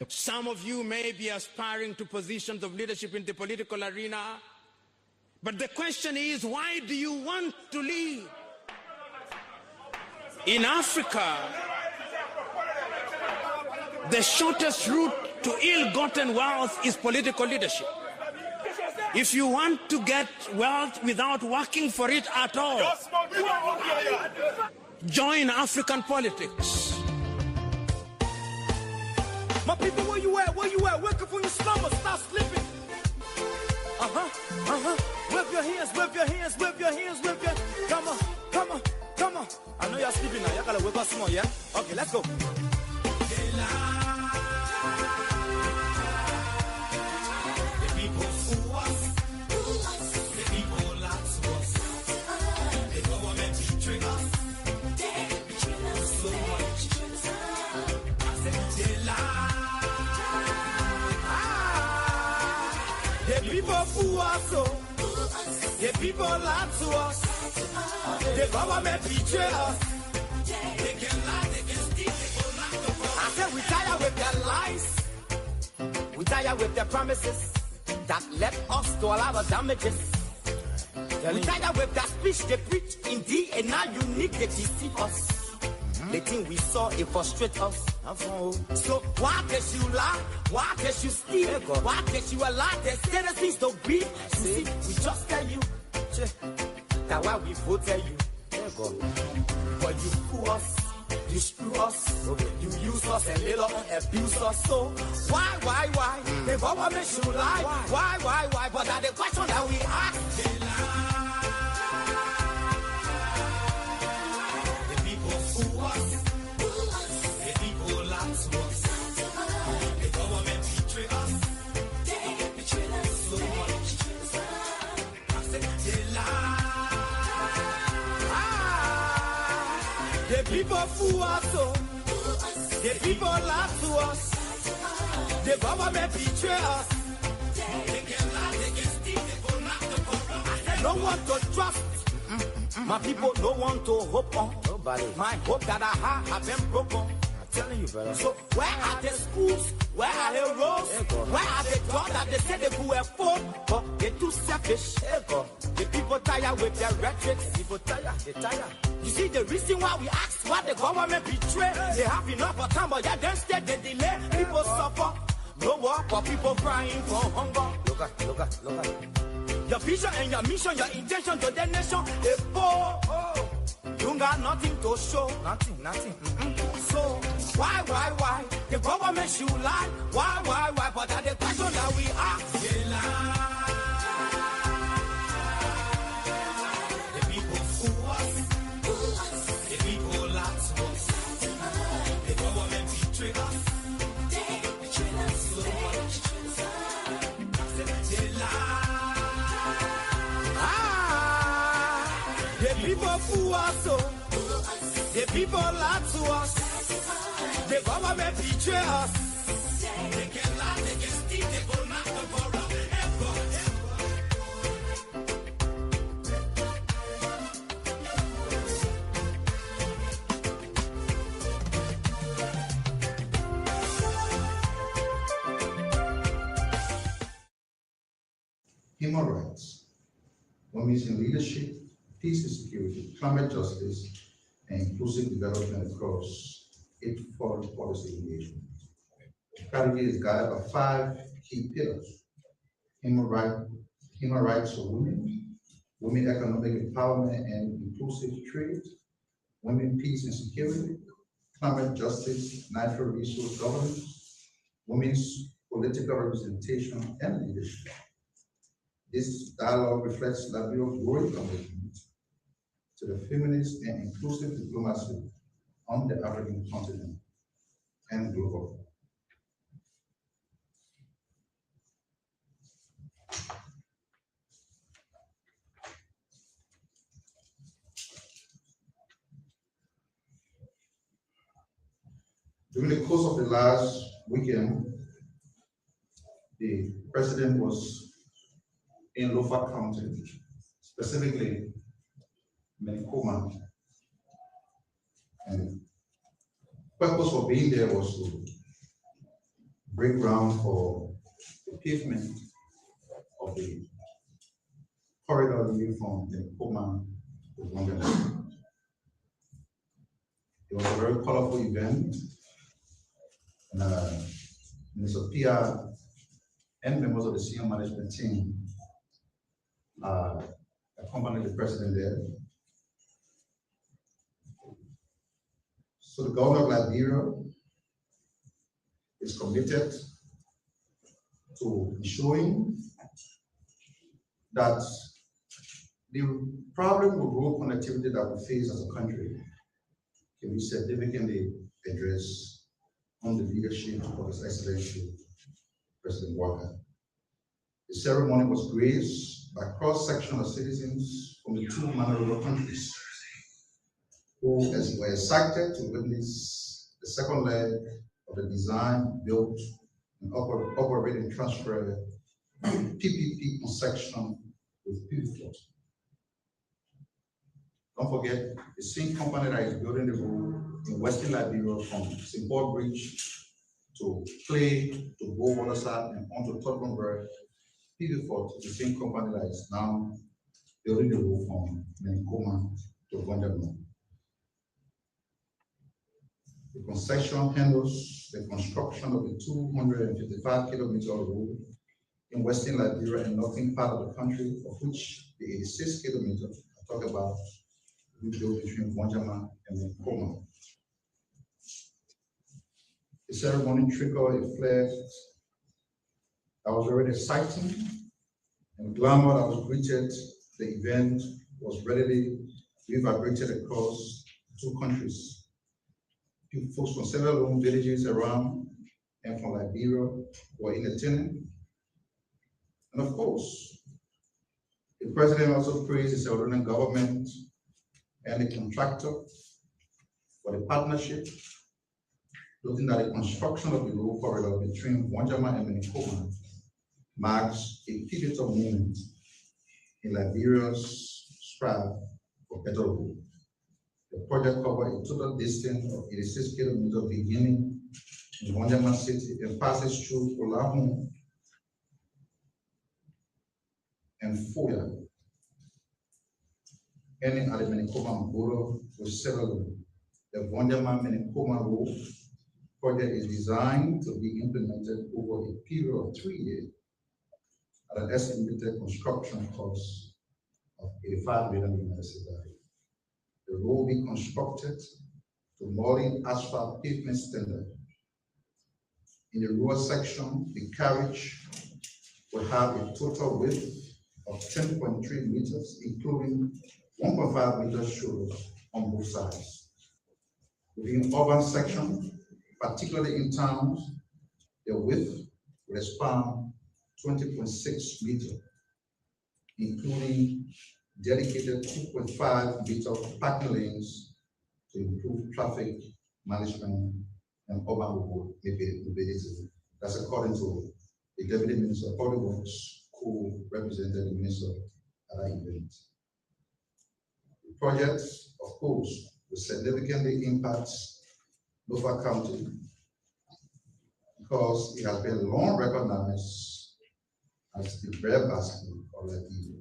Some of you may be aspiring to positions of leadership in the political arena, but the question is, why do you want to lead? In Africa, the shortest route to ill-gotten wealth is political leadership. If you want to get wealth without working for it at all, join African politics. My people, where you at? Where you at? Wake up from your slumber, stop sleeping. Wave your hands, wave your hands, wave your hands, wave your... Come on, come on, come on. I know you're sleeping now. Y'all gotta wake up small, yeah? Okay, let's go. Fool us, the people lie to us, the government betray us. They can lie, they can steal, they will not the world. I said we tired with their lies, we tired with their promises that led us to a lot of damages. We tired with that speech they preach, indeed, and now unique they deceive us. The thing we saw, it frustrates us. So why can't you lie? Why can't you steal? Why can't you allow the citizens to breathe? See, we just tell you that's why we voted you. But you fool us, you screw us, you use us and later on abuse us. So why? The government should lie. Why? But that's the question that we ask. The people fool us, the people lie to us, the government betray us. They can lie, they can steal, they will not the corrupt. No one to trust. My people no one to hope on. Nobody. My hope that I have been broken. I'm telling you, brother. So where are the schools? Where are the roads? Where are the jobs that they say they could afford? But they're too selfish. The people tired with their rhetoric. People tired, they tired. You see the reason why we ask why the government betray. They have enough of time, but yeah, then instead they delay. People suffer. No work for people crying for hunger. Look at. Your vision and your mission, your intention to the nation, they poor. You got nothing to show. Nothing. So, why? The government should lie. Why? But that's the question that we ask. They lie. The people fool us. The people lie to us. The government betray us. They betray us. They lie. The people fool us, the people lie to us, the government betray us. They can lie, they can steal, they will not the corrupt ever. Human rights, women's in leadership, peace and security, climate justice, and inclusive development across 8 foreign policy engagement. Strategy is guided by 5 key pillars: human rights for women economic empowerment and inclusive trade, women peace and security, climate justice, natural resource governance, women's political representation and leadership. This dialogue reflects Liberia's growing commitment to the feminist and inclusive diplomacy on the African continent and globally. During the course of the last weekend, the president was in Lofa County, specifically Menkoma. And the purpose of being there was to break ground for the pavement of the corridor leading from the Nkrumah to Vonjama. It was a very colorful event, and Minister Pia and members of the senior management team accompanied the president there. So the government of Liberia is committed to ensuring that the problem with road connectivity that we face as a country can be significantly addressed under the leadership of His Excellency President Walker. The ceremony was graced by a cross-section of citizens from the two Manoroba countries who were excited to witness the second leg of the design, built, and operating transfer PPP concession with PVFort. Don't forget, the same company that is building the road in Western Liberia from St. Paul Bridge to Clay to Go Waterside and onto Tottenberg, PVFort is the same company that is now building the road from Nkrumah to Vonjama. The concession handles the construction of the 255 kilometer road in Western Liberia and northern part of the country, of which the 86 kilometers I talk about will be built between Vonjama and Nkrumah. The ceremony triggered a flare that was very exciting and glamour that was greeted. The event was readily reverberated across two countries. Folks from several home villages around and from Liberia were in attendance. And of course, the president also praised the Salvadoran government and the contractor for the partnership, noting that the construction of the road corridor between Vonjama and Nkrumah marks a pivotal moment in Liberia's strive for better road. The project covers a total distance of 86 kilometers beginning in Vonjama City and passes through Olahun and Foya, ending at the Nkrumah border with several. The Vonjama-Nkrumah road project is designed to be implemented over a period of 3 years at an estimated construction cost of $85 million. The road will be constructed to modern asphalt pavement standard. In the road section, the carriage will have a total width of 10.3 meters, including 1.5 meters shoulders on both sides. Within urban section, particularly in towns, the width will span 20.6 meters, including dedicated 2.5 meter parking lanes to improve traffic management and urban mobility. That's according to the Deputy Minister of Public Works, who represented the Minister at that event. The project, of course, will significantly impact Nova County because it has been long recognized as the breadbasket of Liberia.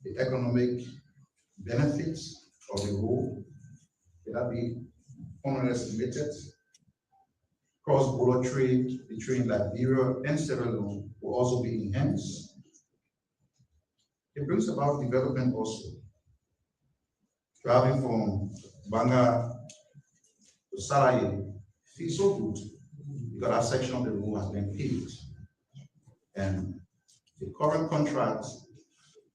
The economic benefits of the road will be underestimated. Cross-border trade between Liberia and Sierra Leone will also be enhanced. It brings about development also. Traveling from Banga to Saraya feels so good because that section of the road has been paved. And the current contract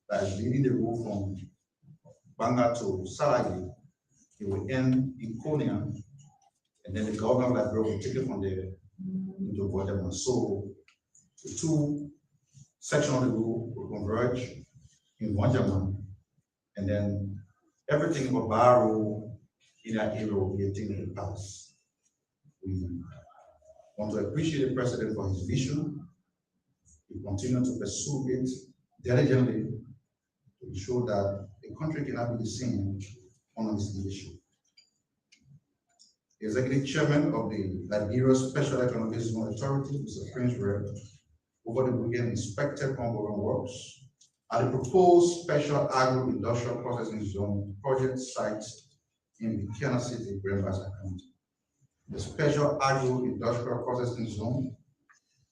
that is leading the road from Banga to Saraya, it will end in Konya, and then the government of Liberia will take it from there into Vonjama. So the two sections of the road will converge in Vonjama, and then everything about Barrow in that area will be a thing of the past. We want to appreciate the president for his vision. We continue to pursue it diligently to ensure that the country cannot be the same under his leadership. The Executive Chairman of the Liberia Special Economic Zone Authority, Mr. Prince Red, over the weekend inspected ongoing works at the proposed Special Agro-Industrial Processing Zone project site in Buchanan City, Grand-Bassa County. The Special Agro-Industrial Processing Zone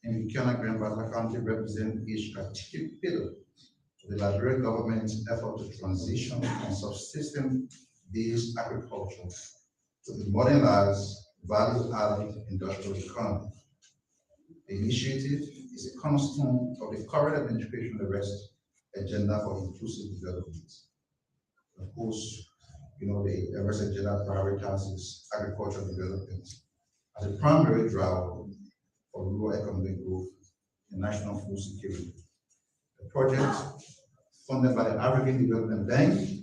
in Buchanan, Grand-Bassa County represents a strategic pillar of the Liberian government's effort to transition from subsistence-based agriculture to the modernized, value-added industrial economy. The initiative is a cornerstone of the current administration Everest agenda for inclusive development. Of course, you know, the Everest agenda prioritizes agricultural development as a primary driver for rural economic growth and national food security. The project, funded by the African Development Bank,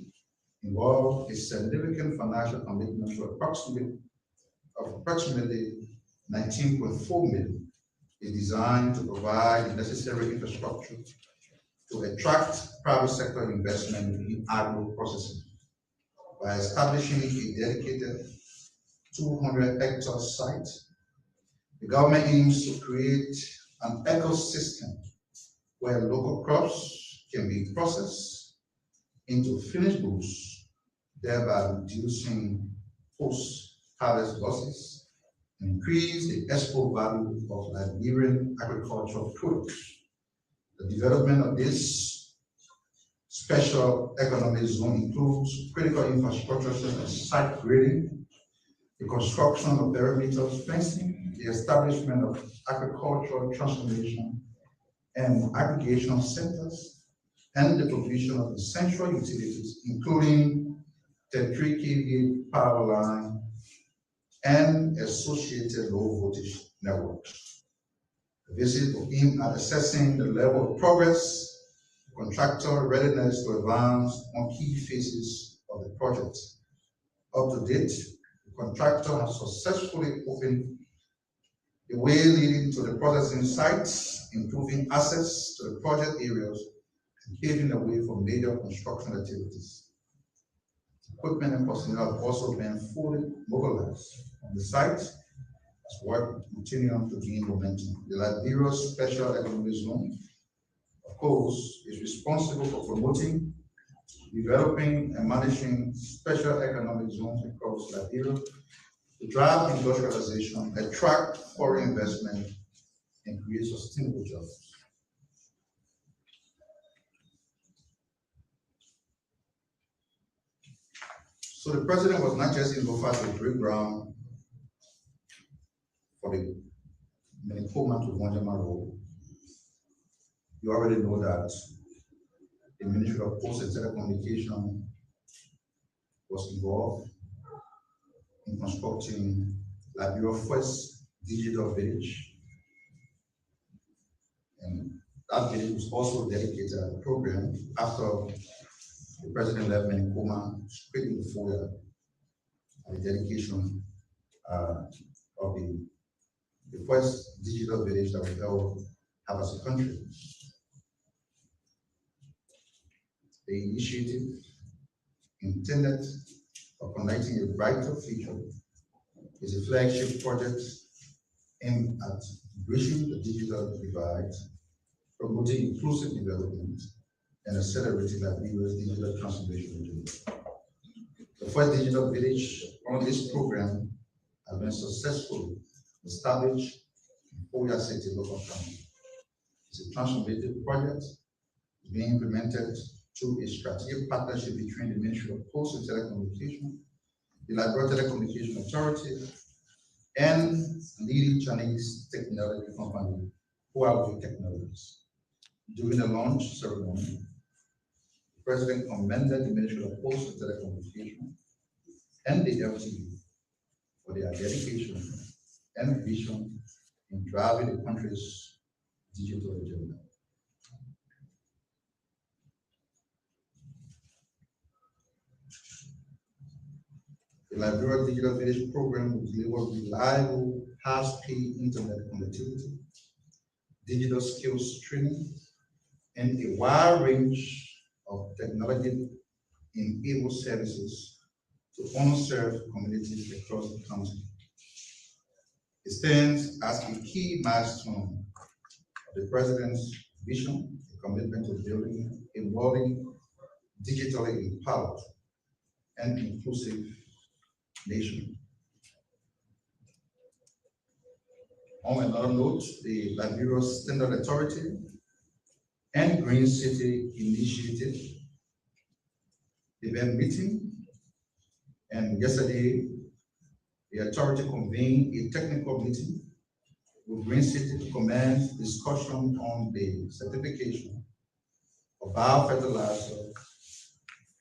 involved a significant financial commitment to approximately 19.4 million, is designed to provide the necessary infrastructure to attract private sector investment in agro-processing by establishing a dedicated 200-hectare site. The government aims to create an ecosystem where local crops can be processed into finished goods, thereby reducing post-harvest losses and increase the export value of Liberian agricultural products. The development of this special economic zone includes critical infrastructure such as site grading, the construction of perimeters fencing, the establishment of agricultural transformation and aggregation centers, and the provision of essential utilities, including the 3 kV power line and associated low voltage networks. The visit will aim at assessing the level of progress, contractor readiness to advance on key phases of the project. Up to date, the contractor has successfully opened the way leading to the processing sites, improving access to the project areas, and paving the way for major construction activities. Equipment and personnel have also been fully mobilized on the site as work continues to gain momentum. The Liberia Special Economic Zone, of course, is responsible for promoting, developing, and managing special economic zones across Liberia to drive industrialization, attract foreign investment, and create sustainable jobs. So the president was not just in Lofa to break ground for the Menikoma to Wonjama Road. You already know that the Ministry of Posts and Telecommunication was involved in constructing Liberia First Digital Village. And that village was also dedicated a program after the president left Menikoma, straight in the foyer at the dedication of the first digital village that we have as a country. The initiative intended for connecting a brighter future is a flagship project aimed at bridging the digital divide, promoting inclusive development, and accelerating Liberia's digital transformation agenda. The first digital village on this program has been successfully established in Oya City, local county. It's a transformative project being implemented through a strategic partnership between the Ministry of Posts and Telecommunication, the Liberia Telecommunication Authority, and leading Chinese technology company, Huawei Technologies. During the launch ceremony, the President commended the Ministry of Posts and Telecommunication and the LTU for their dedication and vision in driving the country's digital agenda. The Liberia Digital Village program will deliver reliable, high-speed internet connectivity, digital skills training, and a wide range of technology-enabled services to underserved communities across the country. It stands as a key milestone of the President's vision, a commitment to building a modern, digitally empowered, and inclusive nation. On another note, the Liberia Standard Authority and Green City Initiative, they've been meeting, and yesterday, the authority convened a technical meeting with Green City to commence discussion on the certification of biofertilizer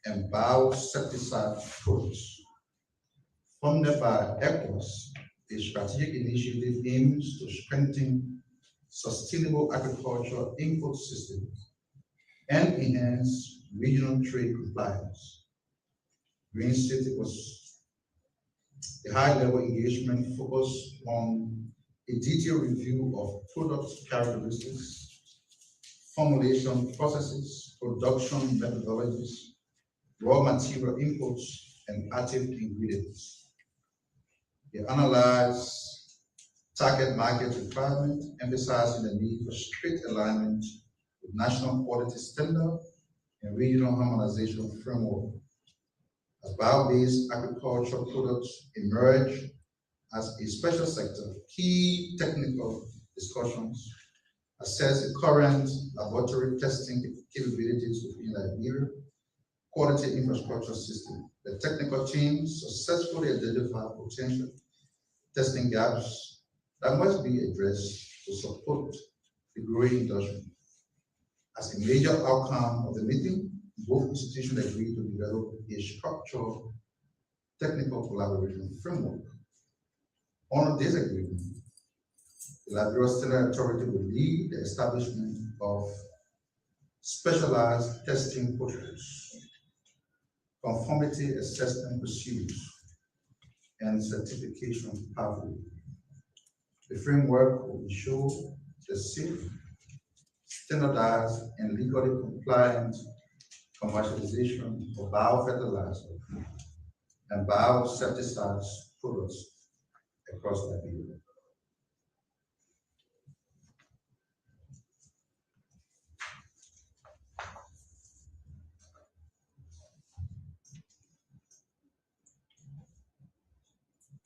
and biosepticide products. Funded by ECOWAS, the strategic initiative aims to strengthen sustainable agriculture input systems and enhance regional trade compliance. Green City was a high-level engagement focused on a detailed review of product characteristics, formulation processes, production methodologies, raw material inputs, and active ingredients. They analyze target market requirements, emphasizing the need for strict alignment with national quality standard and regional harmonization framework. As bio-based agricultural products emerge as a special sector, key technical discussions assess the current laboratory testing capabilities within Liberia, quality infrastructure system. The technical team successfully identified potential testing gaps that must be addressed to support the growing industry. As a major outcome of the meeting, both institutions agreed to develop a structured technical collaboration framework. On this agreement, the Liberia Standard Authority will lead the establishment of specialized testing protocols, conformity assessment procedures, and certification pathway. The framework will ensure the safe, standardized, and legally compliant commercialization of biofertilizer and biosepticide products across Liberia.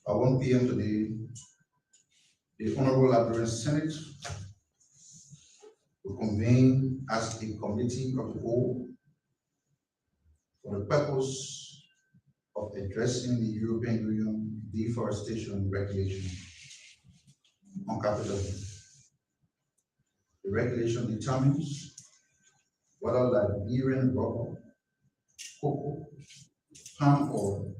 At 1 p.m. today, the Honorable Liberian Senate will convene as a committee of the whole for the purpose of addressing the European Union deforestation regulation on capitalism. The regulation determines whether Liberian rubber, cocoa, palm oil,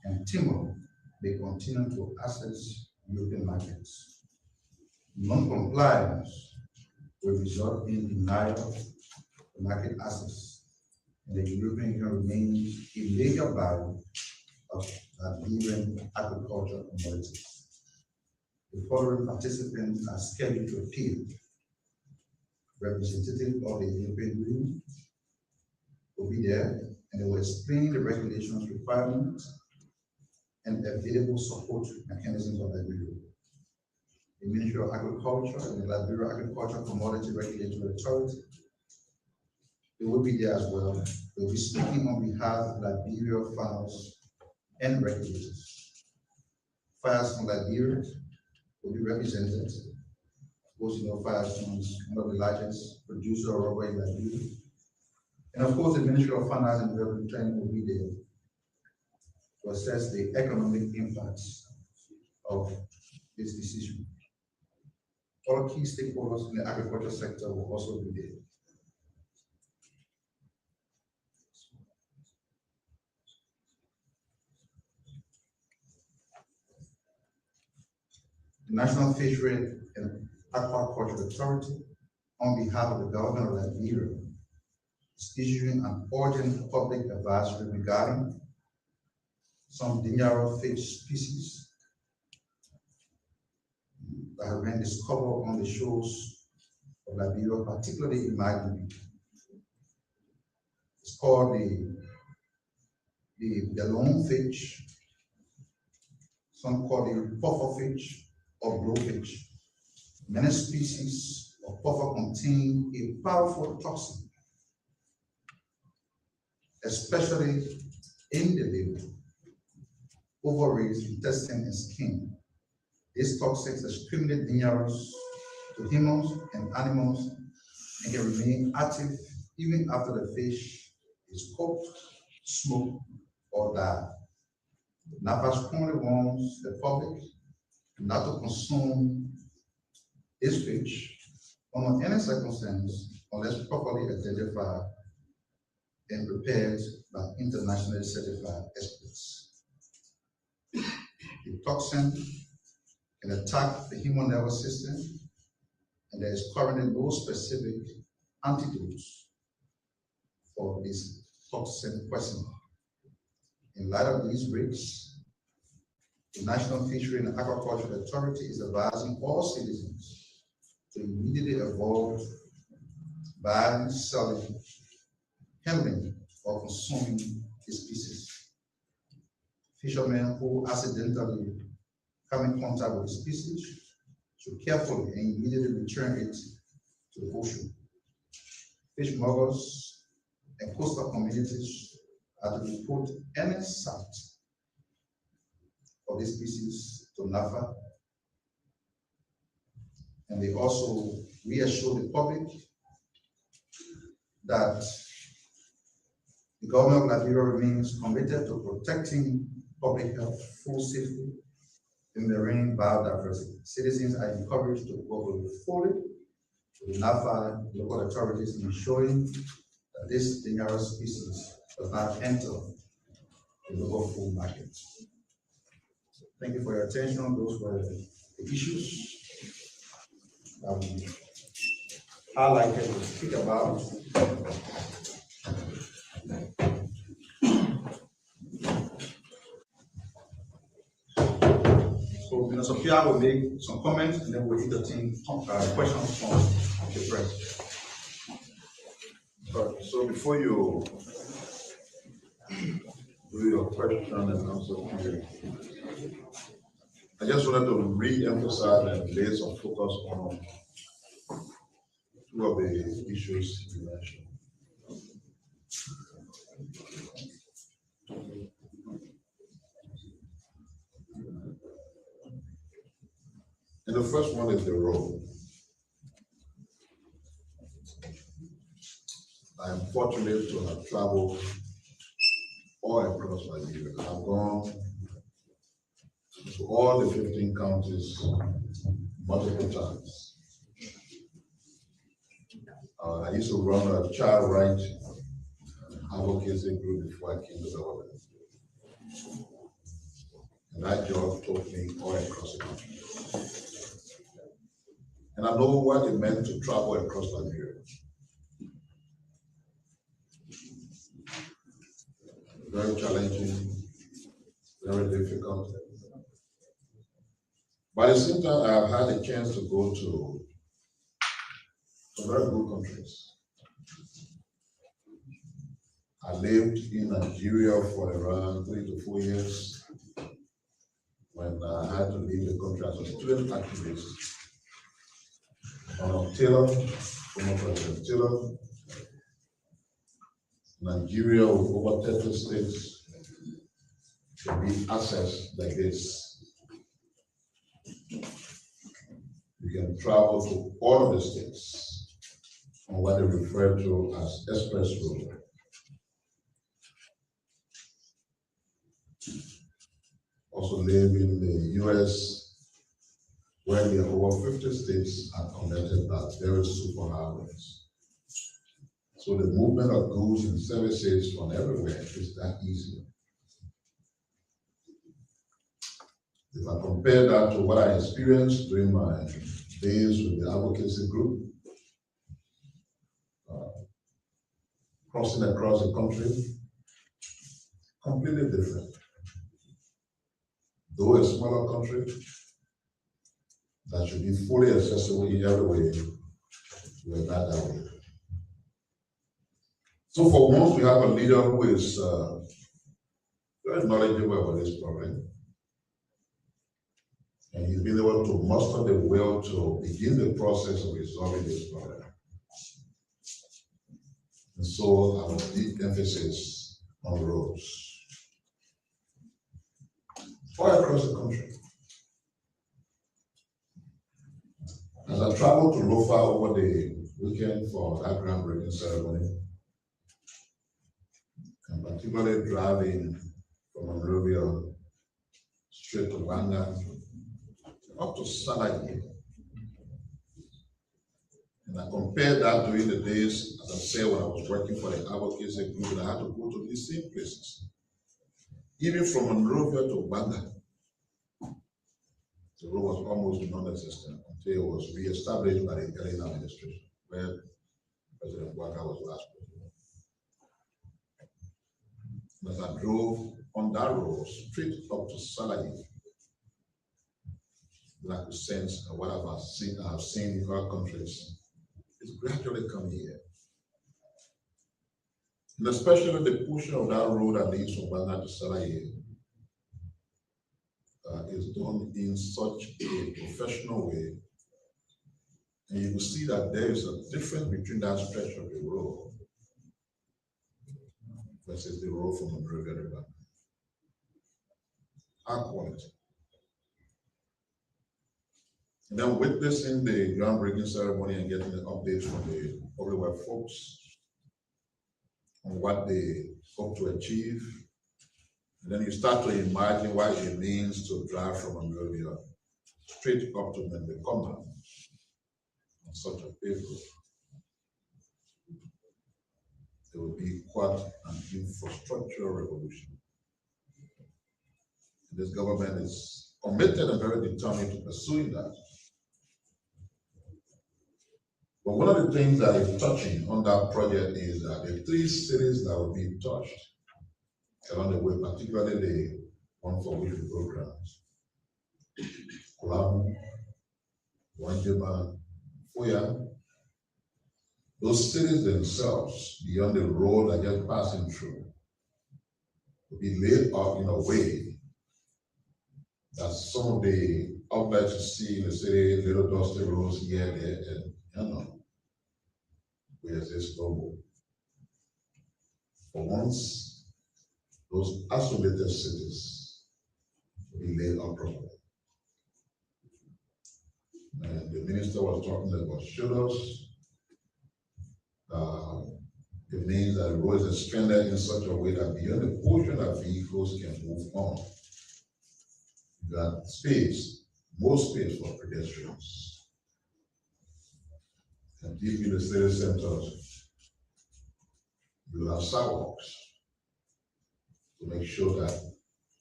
and timber may continue to access European markets. Non-compliance will result in denial of market access, and the European Union remains a major buyer of Liberian agricultural commodities. The following participants are scheduled to appear: representatives of the European Union will be there, and they will explain the regulations, requirements, and available support mechanisms of Liberia. The Ministry of Agriculture and the Liberia Agricultural Commodity Regulatory Authority, they will be there as well. They will be speaking on behalf of Liberia farmers and regulators. Farmers from Liberia will be represented. Of course, you know, Firestone is one of the largest producers of rubber in Liberia. And of course, the Ministry of Finance and Development Training will be there to assess the economic impacts of this decision. All key stakeholders in the agriculture sector will also be there. The National Fishery and Aquaculture Authority, on behalf of the government of Liberia, is issuing an urgent public advisory regarding some dangerous fish species that have been discovered on the shores of Liberia, particularly in Magni. It's called the lungfish, some call it pufferfish or blowfish. Many species of puffer contain a powerful toxin, especially in the liver, ovaries, intestine, and skin. These toxins are extremely dangerous to humans and animals and can remain active even after the fish is cooked, smoked, or died. NAFA strongly warns the public not to consume this fish under any circumstance unless properly identified and prepared by internationally certified experts. The toxin can attack the human nervous system, and there is currently no specific antidote for this toxin poison. In light of these risks, the National Fishery and Aquaculture Authority is advising all citizens to immediately avoid buying, selling, handling, or consuming these species. Fishermen who accidentally come in contact with the species should carefully and immediately return it to the ocean. Fish smugglers and coastal communities are to report any sight of this species to NAFA, and they also reassure the public that the government of Liberia remains committed to protecting public health, food safety, and marine biodiversity. Citizens are encouraged to cooperate fully with the NAFA local authorities in ensuring that this dangerous species does not enter the local food market. Thank you for your attention. Those were the issues that we highlighted to speak about. So Minister Pia will make some comments and then we'll entertain questions from the press. So before you do your question and answer period, I just wanted to re-emphasize and lay some focus on two of the issues you mentioned. And the first one is the road. I am fortunate to have traveled all across Nigeria. I've gone to all the 15 counties multiple times. I used to run a child right advocacy group before I came to government. And that job took me all across the country. And I know what it meant to travel across Nigeria. Very challenging, very difficult. But at the same time, I have had a chance to go to some very good countries. I lived in Nigeria for around 3 to 4 years when I had to leave the country as a student activist. Taylor, former President Taylor, Nigeria with over 30 states to be access like this. You can travel to all of the states on what they refer to as express road. Also live in the US, where there are over 50 states are connected by very superhighways. So the movement of goods and services from everywhere is that easy. If I compare that to what I experienced during my days with the advocacy group, crossing across the country, completely different. Though a smaller country that should be fully accessible in every way, we're not that way. So for once, we have a leader who is very knowledgeable about this problem. And he's been able to muster the will to begin the process of resolving this problem. And so our deep emphasis on roads all across the country. As I traveled to Lofa over the weekend for that groundbreaking ceremony, and particularly driving from Monrovia straight to Wanga, up to Salagi. And I compared that during the days, as I said, when I was working for the advocacy group, and I had to go to these same places. Even from Monrovia to Wanga, the road was almost non-existent until it was re-established by the Ghanaian administration, where President Wanga was last president. As I drove on that road straight up to Salagi, I could sense what I've seen in other countries is gradually coming here. And especially the portion of that road that leads from Wanga to Salagi is done in such a professional way. And you will see that there is a difference between that stretch of the road versus the road from Monrovia to Wanga. Our quality. And then witnessing the groundbreaking ceremony and getting the updates from the public works folks on what they hope to achieve. And then you start to imagine what it means to drive from Monrovia straight up to Mbekoma on such a paved road. There will be quite an infrastructural revolution. And this government is committed and very determined to pursuing that. But one of the things that is touching on that project is that the 3 cities that will be touched along the way, particularly the one for which we programs, Kulamu, Wanjima, Foya, those cities themselves, beyond the road that just passing through, will be laid out in a way that some of the outlets you see in the city, little dusty roads here, there, and where's this global? For once, those isolated cities will be laid out properly. And the minister was talking about shoulders. It means that the roads are stranded in such a way that beyond the portion that vehicles can move on, you got space, more space for pedestrians. And deep in the city centers, you have sidewalks to make sure that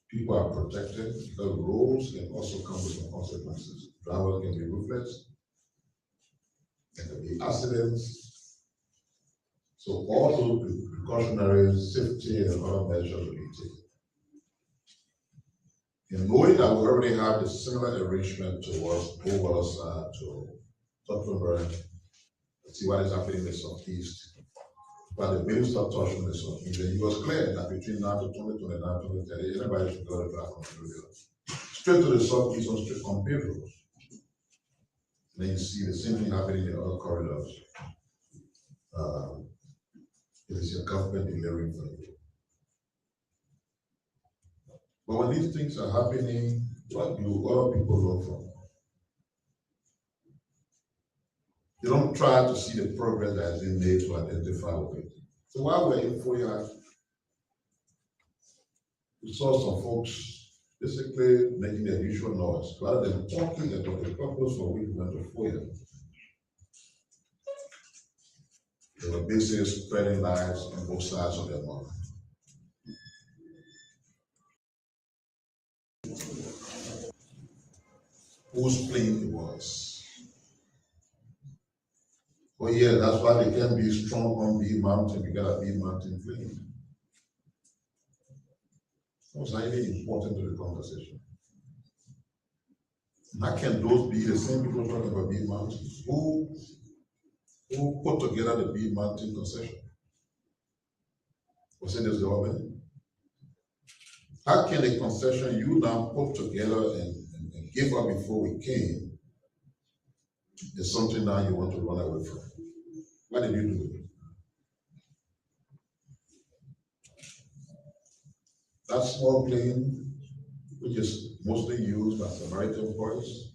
people are protected, because roads can also come with some consequences. Drivers can be ruthless, there can be accidents. So all those precautionary safety and other measures will be taken. In knowing that we already have a similar arrangement towards Bowas to Tottenham, see what is happening in the Southeast. But the minister touched on the Southeast, and he was clear that between now to 2029, 2030, everybody should go to back on the straight to the Southeast on straight on paved roads. And then you see the same thing happening in the other corridors. It is your government delivering for you. But when these things are happening, what do other people look for? They don't try to see the progress that has been made to identify with it. So while we're in Foya, we saw some folks basically making the usual noise rather than talking about the purpose for which we went to Foya. They were basically spreading lies on both sides of their mouth. Whose plane it was? Oh yeah, that's why they can be strong on the mountain. You gotta be mountain plane. That was highly important to the conversation. How can those be the same people talking about big mountains? Who put together the big mountain concession? Was it this government? How can a concession you now put together and and gave up before we came is something now you want to run away from. Why did you do it? That small plane, which is mostly used by Samaritan boys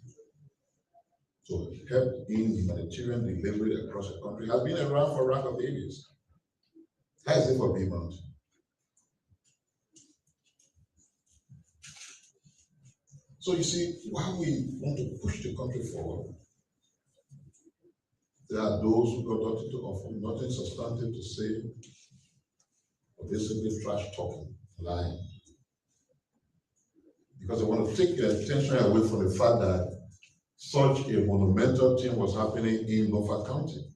to help in humanitarian delivery across the country, has been around for a rank of ages. How is it for Beaumont? So you see, while we want to push the country forward, there are those who got nothing to offer, nothing substantive to say, or basically trash talking, lying. Because they want to take your attention away from the fact that such a monumental thing was happening in Norfolk County.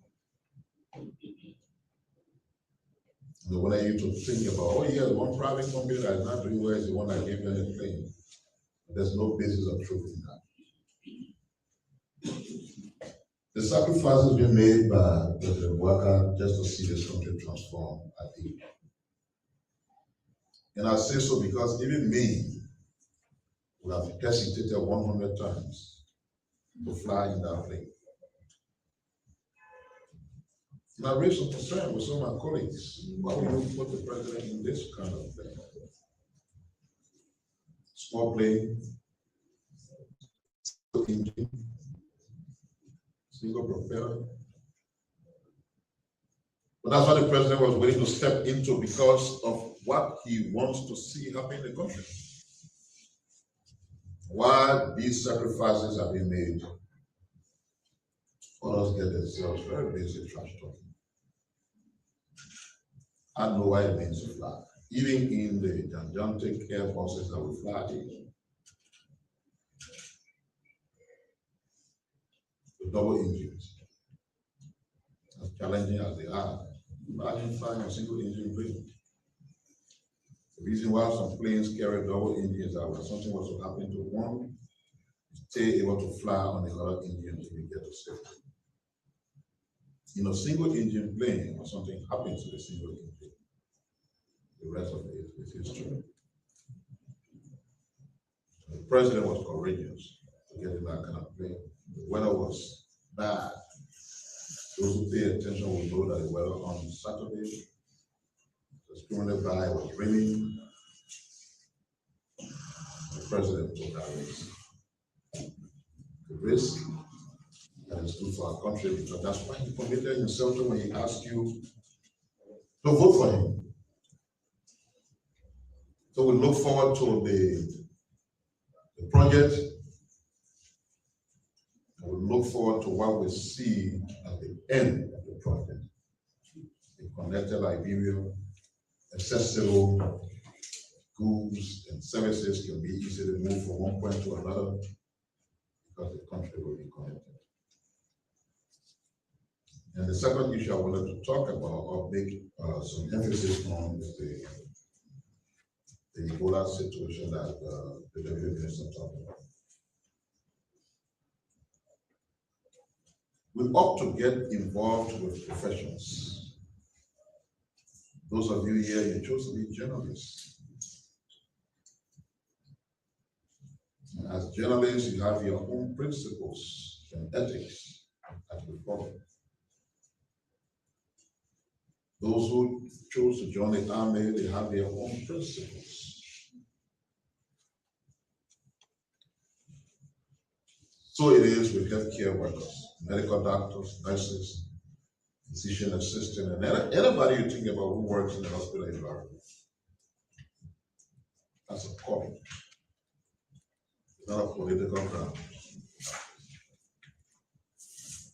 They wanted you to think about, oh yeah, one private company that is not doing well is the one that gave them a plane. There's no basis of truth in that. The sacrifices being made by President Walker just to see this country transform, I think. And I say so because even me would have hesitated 100 times to fly in that plane. And I raised some concern with some of my colleagues. Why would you put the president in this kind of plane? Small plane, engine, single propeller. But that's what the president was willing to step into because of what he wants to see happen in the country. Why these sacrifices have been made, others get themselves very busy trash talking. I know why it means to fly. Even in the gigantic air forces that we fly in, the double engines, as challenging as they are, imagine flying a single engine plane. The reason why some planes carry double engines is that when something was to happen to one, stay able to fly on the other engine until you get to safety. In a single engine plane, when something happens to the single engine, the rest of it is history. The president was courageous to get in that kind of plane. The weather was bad. Those who pay attention will know that the weather on Saturday, the screaming by, it was raining. The president took that risk. The risk that is good for our country, because that's why he committed himself to when he asked you to vote for him. So we look forward to the project. And we look forward to what we see at the end of the project. A connected Liberia, accessible goods and services can be easily moved from one point to another because the country will be connected. And the second issue I wanted to talk about or make some emphasis on is the Ebola situation that the Deputy Minister talked about. We ought to get involved with professions. Those of you here, you chose to be journalists. And as journalists, you have your own principles and ethics that you follow. Those who chose to join the army, they have their own principles. So it is with healthcare workers, medical doctors, nurses, physician assistant, and anybody you think about who works in the hospital environment. That's a calling, not a political ground.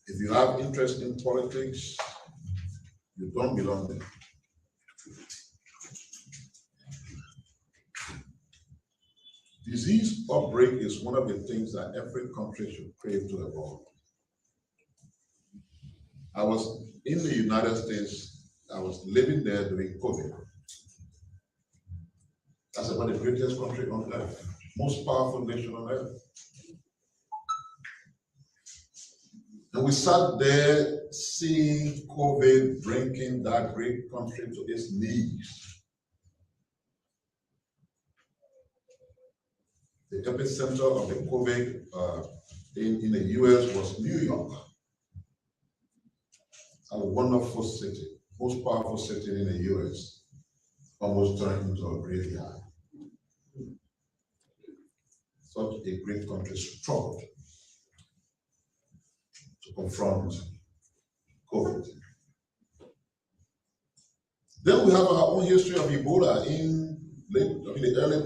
If you have interest in politics, you don't belong there. Disease outbreak is one of the things that every country should crave to avoid. I was in the United States, I was living there during COVID. That's about the greatest country on earth, most powerful nation on earth. And we sat there seeing COVID bringing that great country to its knees. the epicenter of the COVID in the US was New York. A wonderful city, most powerful city in the US, almost turned into a graveyard. Such a great country struggled to confront COVID. Then we have our own history of Ebola in the early,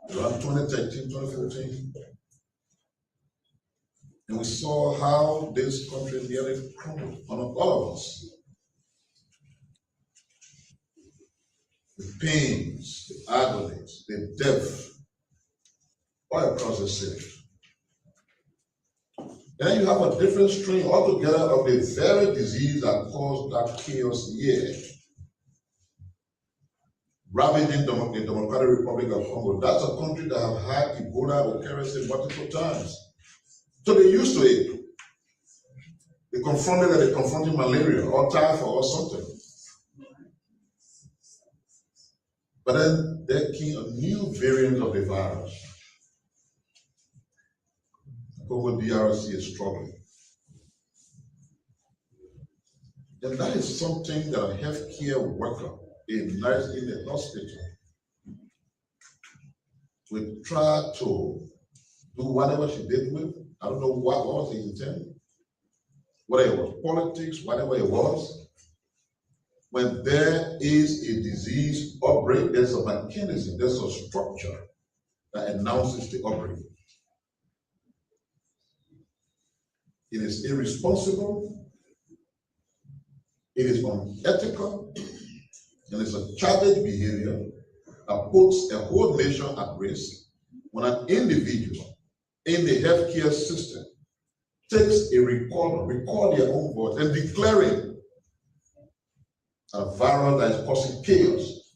around 2013, 2014. And we saw how this country nearly crumbled on all of us. The pains, the agonies, the death, all across the city. And then you have a different strain altogether of the very disease that caused that chaos here. Ravaging the Democratic Republic of Congo. That's a country that have had Ebola occurrences multiple times. So they're used to it. They confronted malaria or typhoid or something. But then there came a new variant of the virus. Congo DRC is struggling. And that is something that a healthcare worker, a nurse in the hospital, will try to do whatever she did with. I don't know what was the intent, whether it was politics, whatever it was. When there is a disease outbreak, there's a mechanism, there's a structure that announces the outbreak. It is irresponsible, it is unethical, and it's a childish behavior that puts a whole nation at risk when an individual in the healthcare system takes a record their own voice and declaring a virus that is causing chaos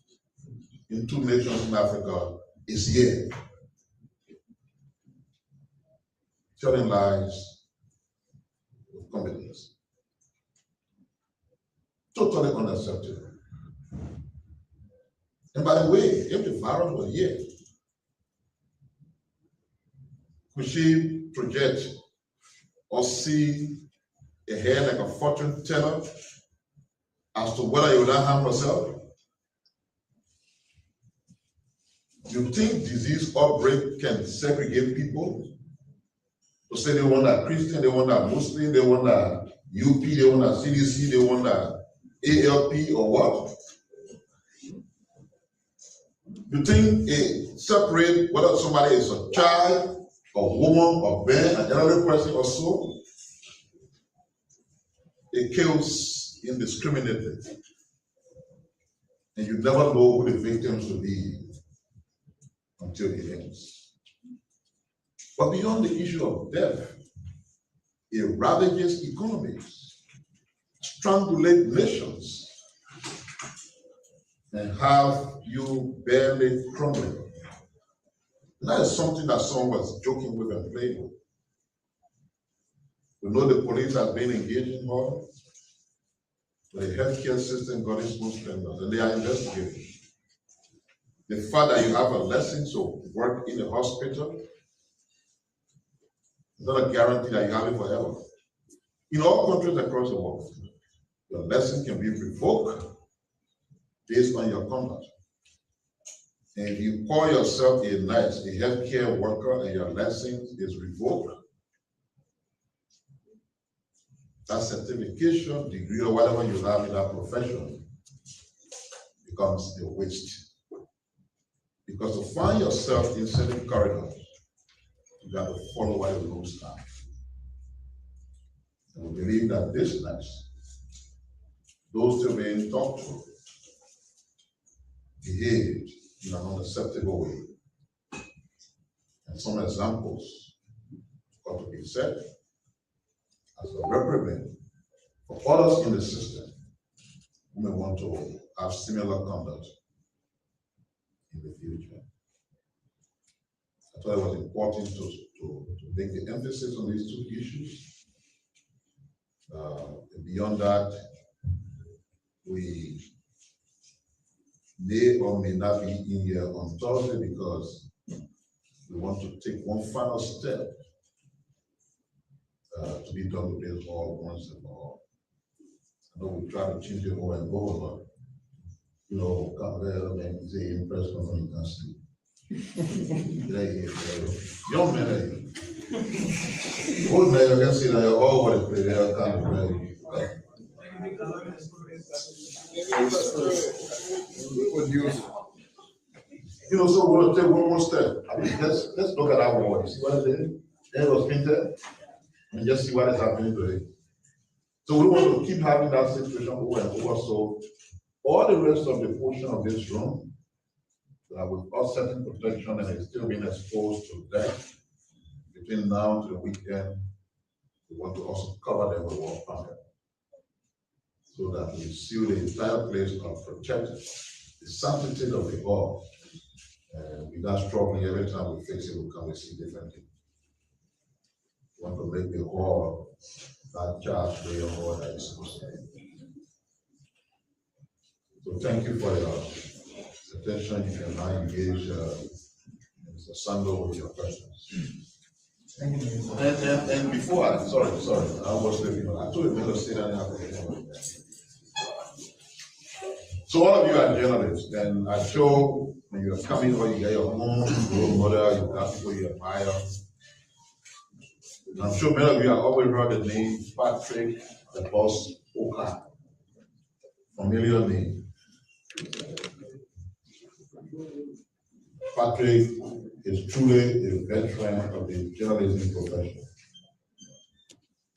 in 2 nations in Africa is here. Telling lies with competence. Totally unacceptable. And by the way, if the virus was here, could she project or see a hair like a fortune teller as to whether you will not harm herself? You think disease outbreak can segregate people? To say they want a Christian, they want a Muslim, they want a UP, they want a CDC, they want a ALP or what? You think it separate whether somebody is a child, a woman, a man, an elderly person or so? It kills indiscriminately. And you never know who the victims will be until it ends. But beyond the issue of death, it ravages economies, strangulate nations, and have you barely crumbling. And that is something that someone was joking with and playing with. We know the police have been engaged in more. The healthcare system got its own scandals, and they are investigating. The fact that you have a license to work in a hospital is not a guarantee that you have it forever. In all countries across the world, your license can be revoked based on your conduct. And if you call yourself a nurse, a healthcare worker, and your license is revoked, that certification, degree, or whatever you have in that profession becomes a waste. Because to find yourself in certain corridors, you got to follow what the rules are. And we believe that this nurse, those who are being talked to, behaved in an unacceptable way. And some examples got to be set as a reprimand for others in the system who may want to have similar conduct in the future. I thought it was important to make the emphasis on these 2 issues. Beyond that, we may or may not be in here on Thursday because we want to take one final step to be done with this all once and for all. I know we try to change it over and over, but you know, come there, I mean, say impress from you can sleep. Young men, old men, you can see that you're all over the place. They are kind of very. You know, so we're going to take one more step. I mean, let's look at our wall. You see what it is? It was painted, and just see what is happening to it. So we want to keep having that situation over and over. So all the rest of the portion of this room, with all certain protection and it's still being exposed to death between now to the weekend, we want to also cover them with wall panel, so that we seal the entire place and protect the sanctity of the hall. Without struggling every time we fix it, we come and see differently. We want to make the hall that charge for your hall that is supposed to be. So thank you for your attention. You can now engage Mr. Sando with your questions. And before sorry, I was looking. I told you to sit down. So all of you are journalists, and I'm sure when you're coming or you get your own role model, you have people you admire. I'm sure many of you have always heard the name Patrick the Boss Oka. Familiar name. Patrick is truly a veteran of the journalism profession.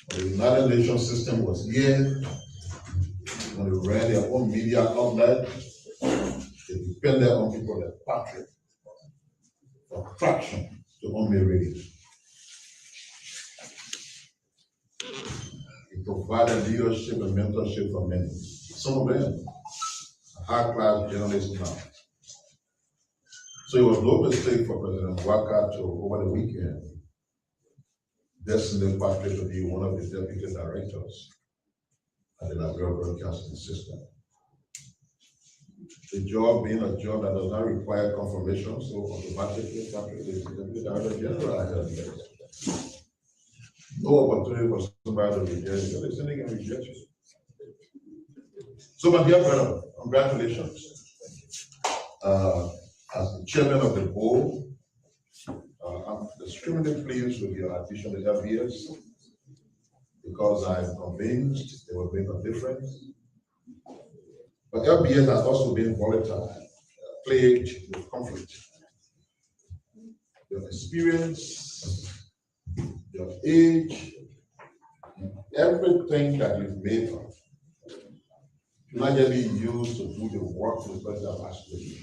The United Nations system was here when they ran their own media outlet. They depended on people like Patrick for traction to only radio. He provided leadership and mentorship for many. Some of them are high-class journalists now. So it was no mistake for President Waka to, over the weekend, designate Patrick to be one of the deputy directors at the Liberia Broadcasting System. The job being a job that does not require confirmation, so automatically Patrick is the deputy director general ahead of this. No opportunity for somebody to reject you. Listening and reject you. So, my dear brother, congratulations. As the chairman of the board, I'm extremely pleased with your addition to LBS because I'm convinced it will make a difference. But LBS has also been volatile, plagued with conflict. Your experience, your age, everything that you've made of should not just be used to do the work the president has to do,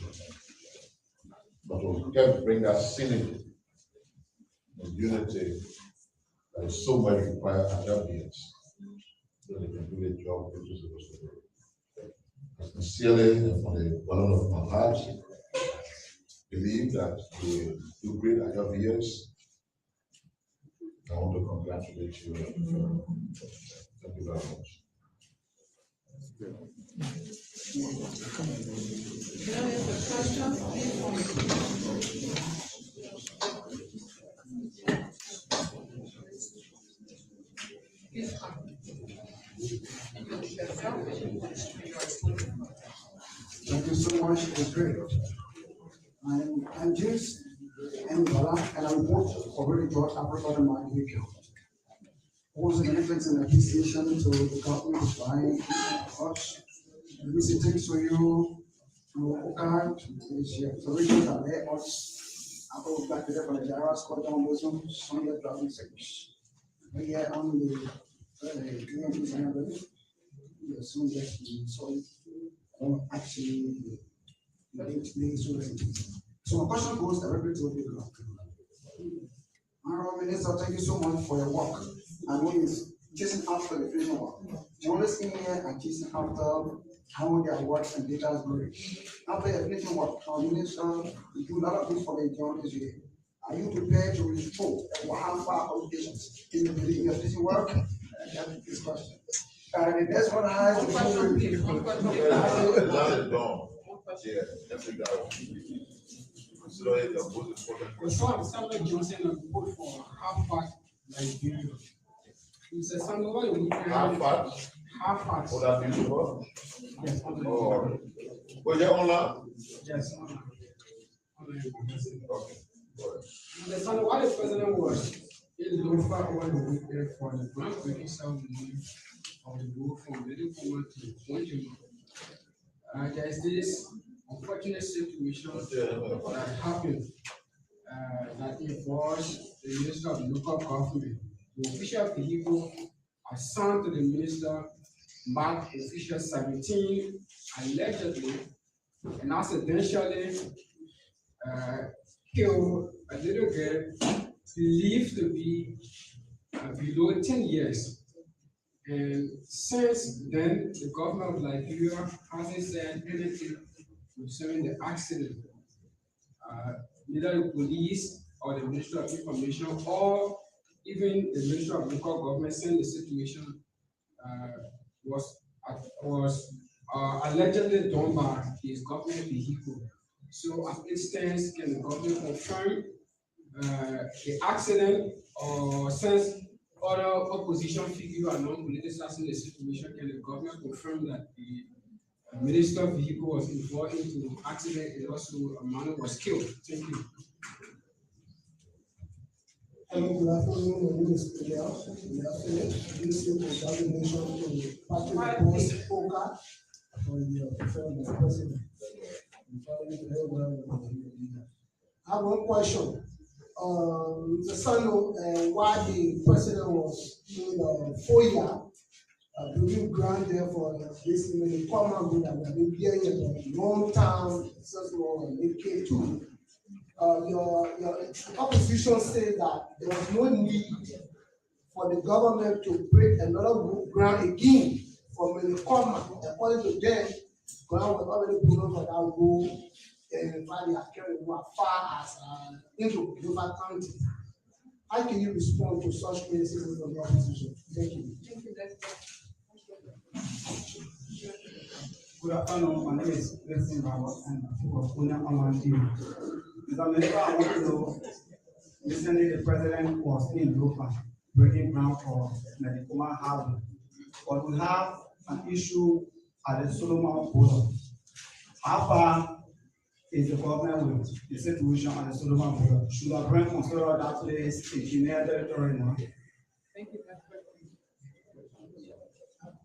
but will help bring that synergy and unity that is so much required at LBS so they can do the job which is supposed to do. Sincerely, and from the bottom of my heart, believe that we will do great at LBS. I want to congratulate you. Thank you very much. Thank you so much. It was great. I'm James and I'm both already brought Africa to my account. Also, the benefits and appreciation to the government by us. We say thanks to you, Oka, is your authority that let us go back to the Jaras, call down those Sunday driving service. We are on the communities and others. We assume that we saw it actually the so my question goes directly to the Honorable Minister, thank you so much for your work. And what is chasing after the freedom work. Journalists in here are chasing after how their work and data is growing. After your finishing work, our minister, you do a lot of things for the journalists here. Are you prepared to restore or have far obligations in your finishing work? That's this question. And that's what I have to consider it the most important question. Samuel Johnson vote for half-fat Liberia. Mr. Samuel, what do you think? Half-fat? Half-fat. Oh, that's beautiful. Yes. Oh, was it online? Yes. Okay. Mr. Samuel, while the president was in Lofa over the weekend for the groundbreaking ceremony of the vote from Little Woman to Wonjima, there is this unfortunate situation that happened that involves the Minister of Local Government. The official vehicle assigned to the minister marked official 17 allegedly and accidentally killed a little girl believed to be below 10 years. And since then, the government of Liberia hasn't said anything concerning the accident. Neither the police or the Ministry of Information or even the Ministry of Local Government saying the situation was allegedly done by his government vehicle. So as it stands, can the government confirm the accident, or since other opposition figures are non-politicized in the situation, can the government confirm that the minister vehicle was involved into the accident and also a man was killed? Thank you. Hello, good afternoon. My name is Elias. This is congratulations to Patrick Boss Oka for your preferred president. I have one question. The son why the president was doing a 4-year building grant there for this in the common good that we have been hearing about long term successful AK2. Your opposition said that there was no need for the government to break another ground again for Milikoma. According to them, ground was already proven for that road, and in fact they are carrying as far as into River County. How can you respond to such criticism from the opposition? Thank you. Thank you, Doctor. Good afternoon. My name is Blessing Rawat and I'm from Pune Online TV. Mr. Minister, I want to know, recently the president was in Lofa breaking ground for Medicoma housing, but we have an issue at the Solomon border. How far is the government with the situation at the Solomon border? Should I bring consider that place in Guinea territory now? Thank you, Doctor.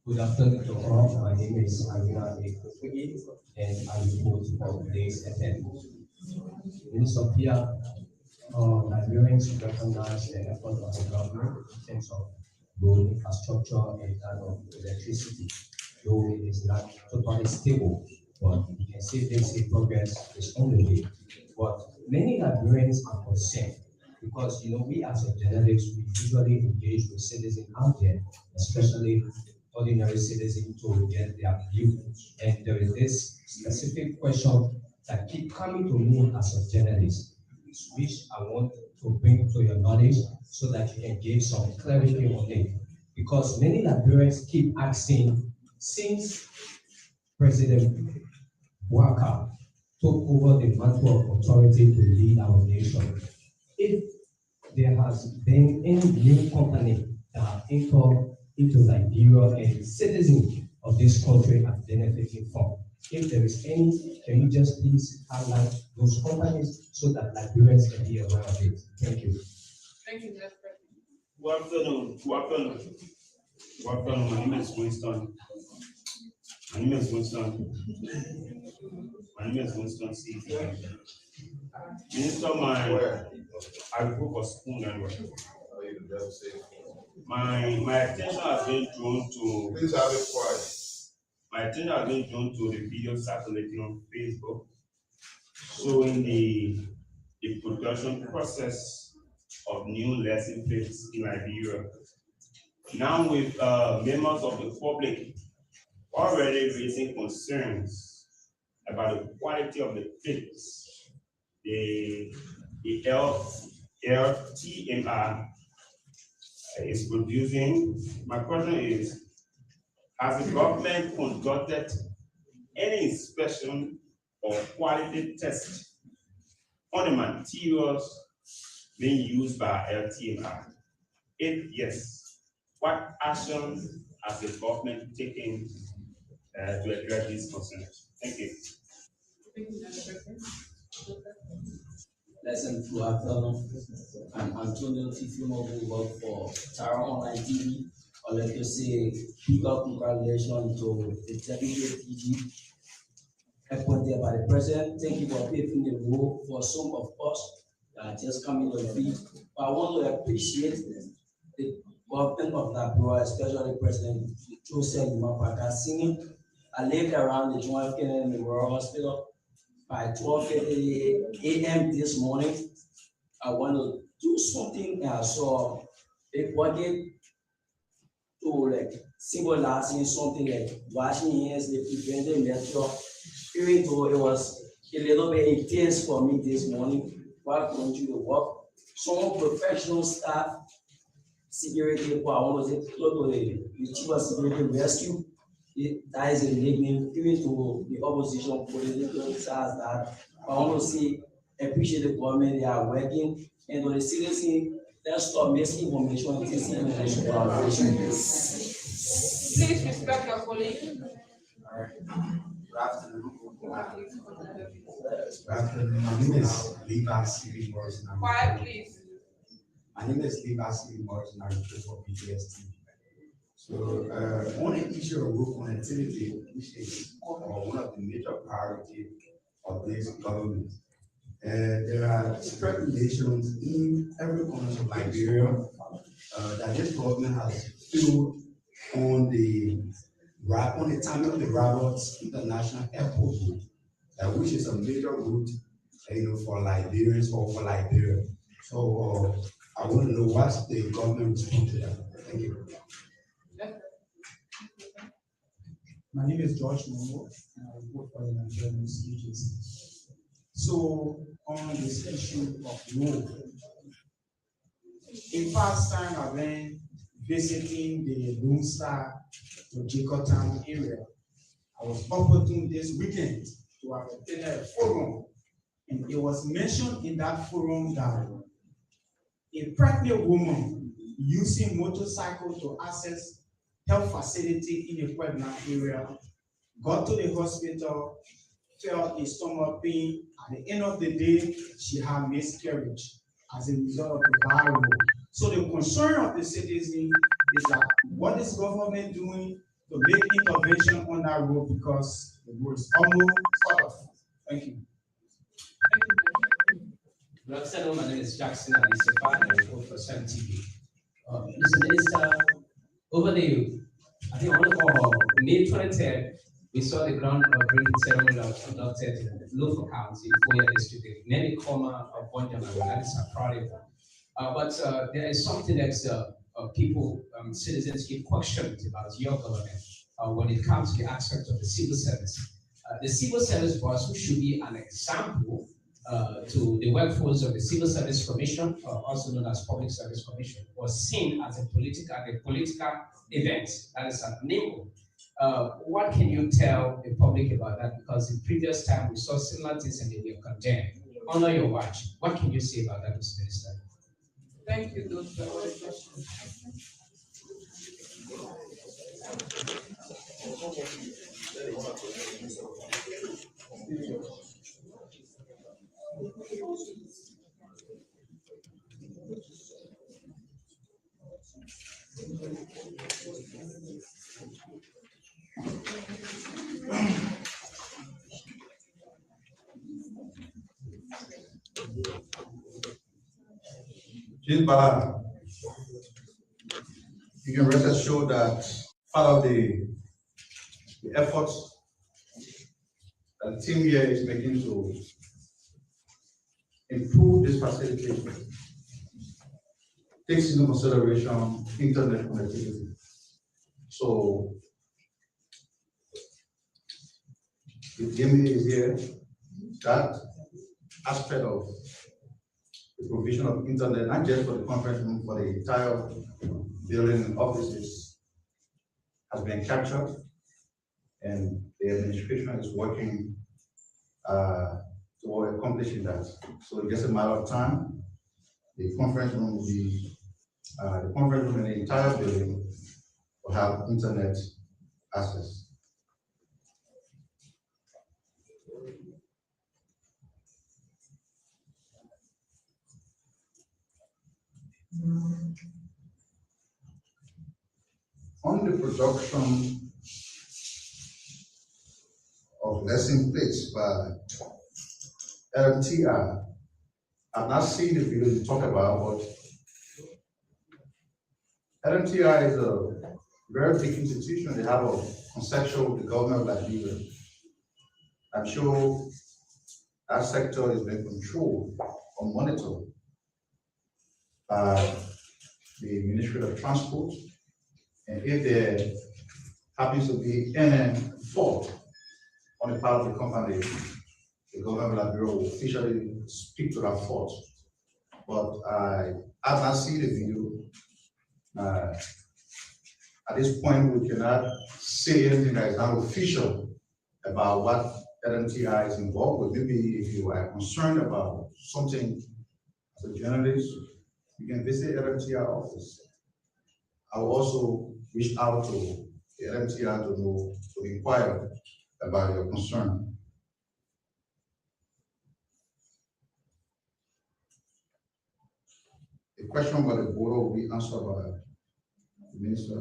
Good afternoon to all. My name is Aruna Ekufugi, and I report for today's FM. In Sophia, Nigerians recognize the effort of the government in terms of road infrastructure and that of electricity. Though it is not totally stable, but we can say there's a progress is on the way. But many Nigerians are concerned because we as a journalists, we usually engage with citizens out there, especially ordinary citizens, to get their view. And there is this specific question that keep coming to me as a journalist, which I want to bring to your knowledge so that you can give some clarity on it. Because many Liberians keep asking, since President Waka took over the mantle of authority to lead our nation, if there has been any new company that have entered into Liberia and citizens of this country are benefiting from. If there is any, can you just please highlight those companies so that Liberians can be aware of it? Thank you. Thank you, Mr. President. Good afternoon. Good afternoon. Good afternoon. My name is Winston. My name is Winston. My name is Winston C. Minister, I go for school anyway. My attention has been drawn to. Please have it quiet. My attention has been drawn to the video circulating on Facebook showing the production process of new lesson plates in Liberia. Now with members of the public already raising concerns about the quality of the plates, the LTMR is producing. My question is, has the government conducted any inspection or quality test on the materials being used by LTMR? If yes, what actions has the government taken to address these concerns? Thank you. Lesson to Abdullah and Antonio Tifimo who work for Tara Online TV. I'd like to say big up congratulations to the deputy PG appointed by the president. Thank you for paving the road for some of us that are just coming on the feet. But I want to appreciate the government of Labrador, especially President Joseph Mapaka Singh. I lived around the John F. Kennedy Memorial Hospital by 12:30 a.m. this morning. I want to do something, and I saw a bucket to like symbolizing something like washing hands, the preventive measure. Even though it was a little bit intense for me this morning while going to the work, some professional staff, security, I want to say, the chief of security rescue. That is a nickname given to the opposition political sides that I want to see, appreciate the government, they are working, and to the citizen, let's stop misinformation, disinformation, collaboration. Please respect your colleague. All right. Good afternoon. Good afternoon. My name is Levi C. Morrison. Quiet, please. My name is Levi C. Morrison. I report for BGS TV. So, on the issue of road connectivity, which is one of the major priorities of this government, there are speculations in every corner of Liberia that this government has failed on the timing of the Roberts International Airport route, which is a major route, for Liberians or for Liberia. So, I want to know what's the government response to that. Thank you. My name is George Momo, and I work for the Nigerian News Agency. So, on this issue of road, in past time I've been visiting the Lone Star to Jacotown area. I was opportune this weekend to attend a forum, and it was mentioned in that forum that a pregnant woman using motorcycle to access health facility in the Puebla area got to the hospital, felt a stomach pain. At the end of the day, she had miscarriage as a result of the viral. So the concern of the citizen is that what is government doing to make intervention on that road because the road is almost cut off. Thank you. Good afternoon, my name is Jackson Alisefa, and I report for Sun TV. Mr. Minister, over the, I think on May 23rd, we saw the groundbreaking ceremony that was conducted in Lofa County, Foya District, in many corner of Bonjama, that is a proud of. But there is something that people, citizens keep questions about your government when it comes to the aspect of the civil service. The civil service boss, who should be an example to the workforce of the Civil Service Commission, also known as Public Service Commission, was seen as a political event, that is a NIMBO. What can you tell the public about that? Because the previous time we saw similar things and they were condemned. Honor your watch. What can you say about that, Mr. Minister? Thank you, those for all the questions. Chief Bala, you can rest assured that part of the efforts that the team here is making to improve this facility takes into consideration internet connectivity. So the DMA is here, that aspect of the provision of internet, not just for the conference room, for the entire building and offices, has been captured, and the administration is working to for accomplishing that. So it's just a matter of time. The conference room will be, the conference room in the entire building will have internet access. On the production of lesson plates by LMTI, I've not seen the video you talk about, but LMTI is a very big institution. They have a conceptual development of Liberia. I'm sure that sector is being controlled or monitored by the Ministry of Transport. And if there happens to be any fault on the part of the company, the government of Liberia will officially speak to that fault. But I have not seen the video. At this point, we cannot say anything that is not official about what LMTI is involved with. Maybe if you are concerned about something as a journalist, you can visit LMTI office. I will also reach out to the LMTI to inquire about your concern. The question about the border will be answered by the minister.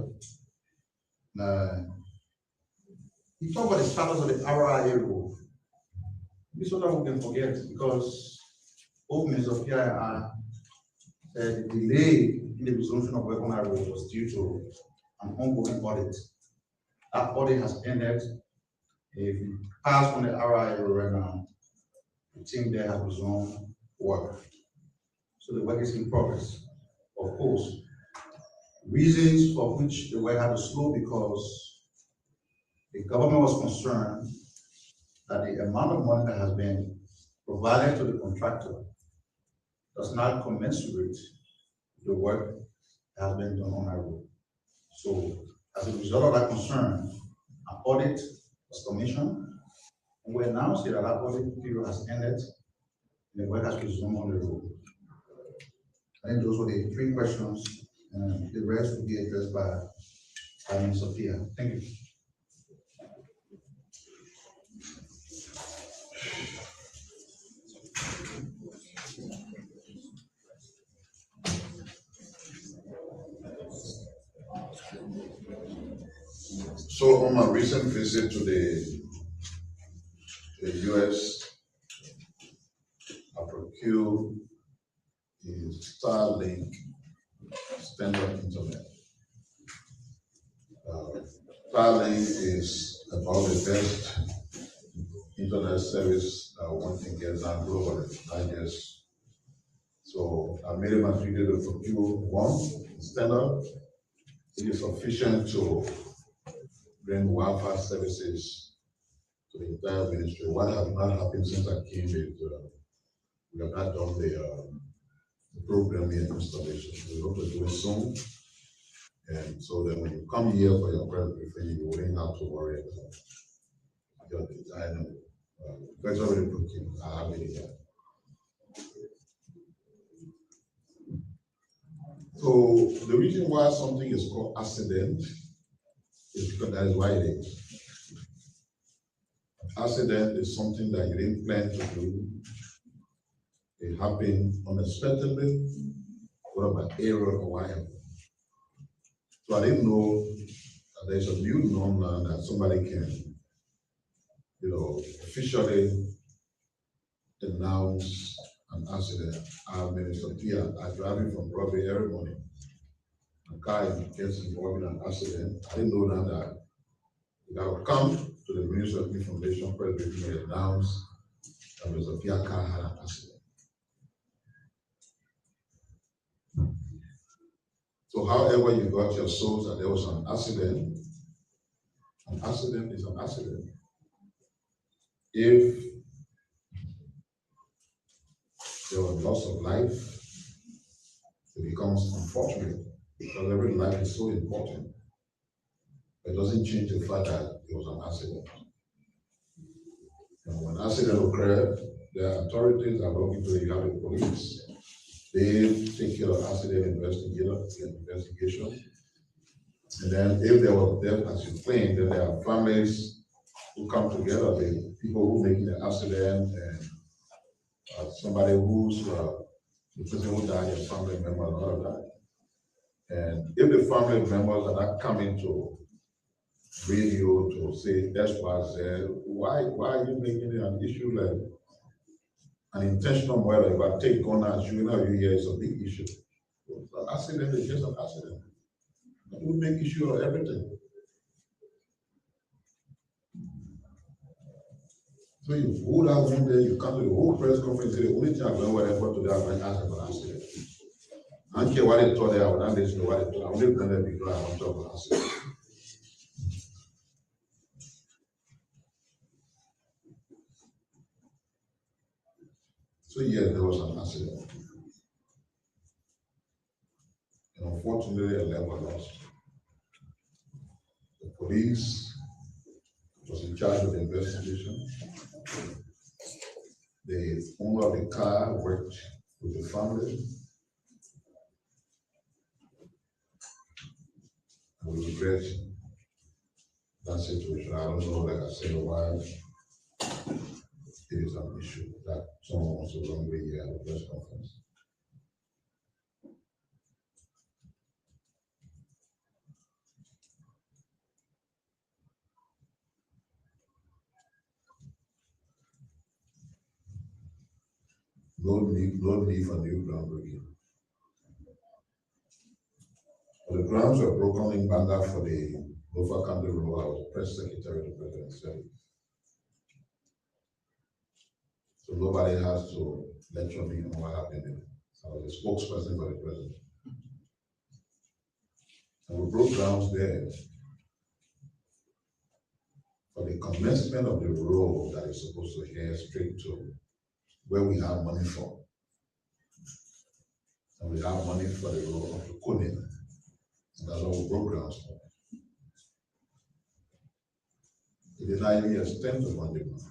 You talk about the status of the RIA rule. This is what we can forget, because both Minister Pierre and I said the delay in the resumption of weapon rule was due to an ongoing audit. That audit has ended. If you pass on the RIA rule right now, the team there has resumed work. So the work is in progress. Of course, reasons for which the work had to slow, because the government was concerned that the amount of money that has been provided to the contractor does not commensurate with the work that has been done on that road. So as a result of that concern, an audit was commissioned, and we announced that that audit period has ended and the work has resumed on the road. I think those were the three questions, and the rest will be addressed by Ms. Sophia. Thank you. So on my recent visit to the US, I procured the Starlink standard internet. Starlink is about the best internet service one can get done globally, not just. So I made it my duty to procure one standard. It is sufficient to bring Wi-Fi services to the entire ministry. What has not happened since I came is we have not done the programming and installation. We hope to do it soon. And so that when you come here for your press briefing, you wouldn't have to worry about your design. That's already procured. I have it here. So the reason why something is called accident is because that is why it is. Accident is something that you didn't plan to do. It happened unexpectedly, or by error or whatever. So I didn't know that there's a new norm now that somebody can, officially announce an accident. I'm Minister Pierre. I'm driving from Broadway every morning. A car gets involved in an accident. I didn't know that I would come to the Ministry of Information press briefing and announce that Mr. Pierre car had an accident. So however you got your source that there was an accident is an accident. If there was loss of life, it becomes unfortunate because every life is so important. It doesn't change the fact that it was an accident. And when an accident occurred, the authorities are looking to you have the police. They take care of accident investigation. And then if there was death, as you claim, then there are families who come together, the people who making the accident and somebody who's the person who died, a family member, and all of that. And if the family members are not coming to radio to say that's why are you making it an issue like an intentional murder? If I take gun as you know, you hear it's a big issue. An accident is just an accident. We make issue of everything. So you hold out one day, you come to the whole press conference, say the only thing I'm going to whatever today, I'm going to ask about accident. I don't care what they thought there, I would not listen to what they thought. I'm only going to be glad I want to talk about accident. So yes, there was an accident. And unfortunately, 11 were lost. The police was in charge of the investigation. The owner of the car worked with the family. And we regret that situation. I don't know, like I said, why it is an issue that someone wants to run with here at the press conference. No need for new groundbreaking. The grounds were broken in Banga for the Lofa County Road. I was press secretary of the president said. So nobody has to lecture me on what happened. I was a spokesperson for the president. And we broke grounds there for the commencement of the road that is supposed to head straight to where we have money for. And we have money for the road of the Konya. And that's what we broke grounds for. It did not even extend to 1 month.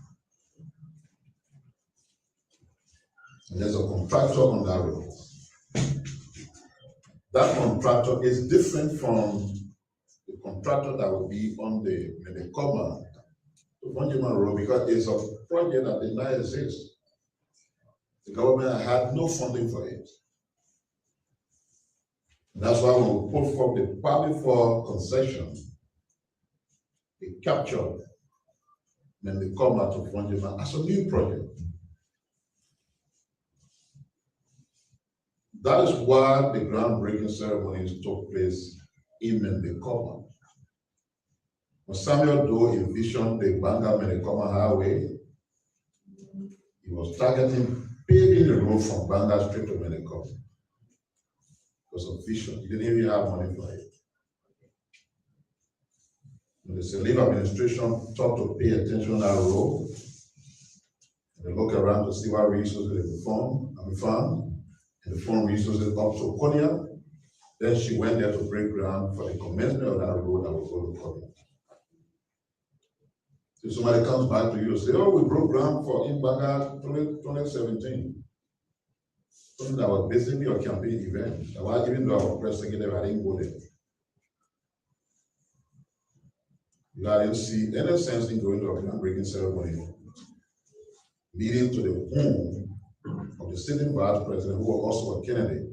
And there's a contractor on that road. That contractor is different from the contractor that will be on the Menekoma, the 1 month road, because it's a project that did not exist. The government had no funding for it. And that's why when we put forth the public for concession, they captured then they come out of Fonjima as a new project. That is why the groundbreaking ceremonies took place in Mendekoma. When Samuel Doe envisioned the Banga Menekoma Highway, he was targeting paving the road from Banga straight to Menekoma. It was a vision. He didn't even have money for it. When the Saliva administration thought to pay attention to that road, they look around to see what resources they found, and the found resources up to Konya. Then she went there to break ground for the commencement of that road that will go to Konya. If somebody comes back to you and say, oh, we broke ground for Imbaga 2017. Something that was basically a campaign event. Even though I was press secretary, I didn't go there. I didn't see any sense in going to a groundbreaking ceremony leading to the home of the sitting vice president, who was also a candidate.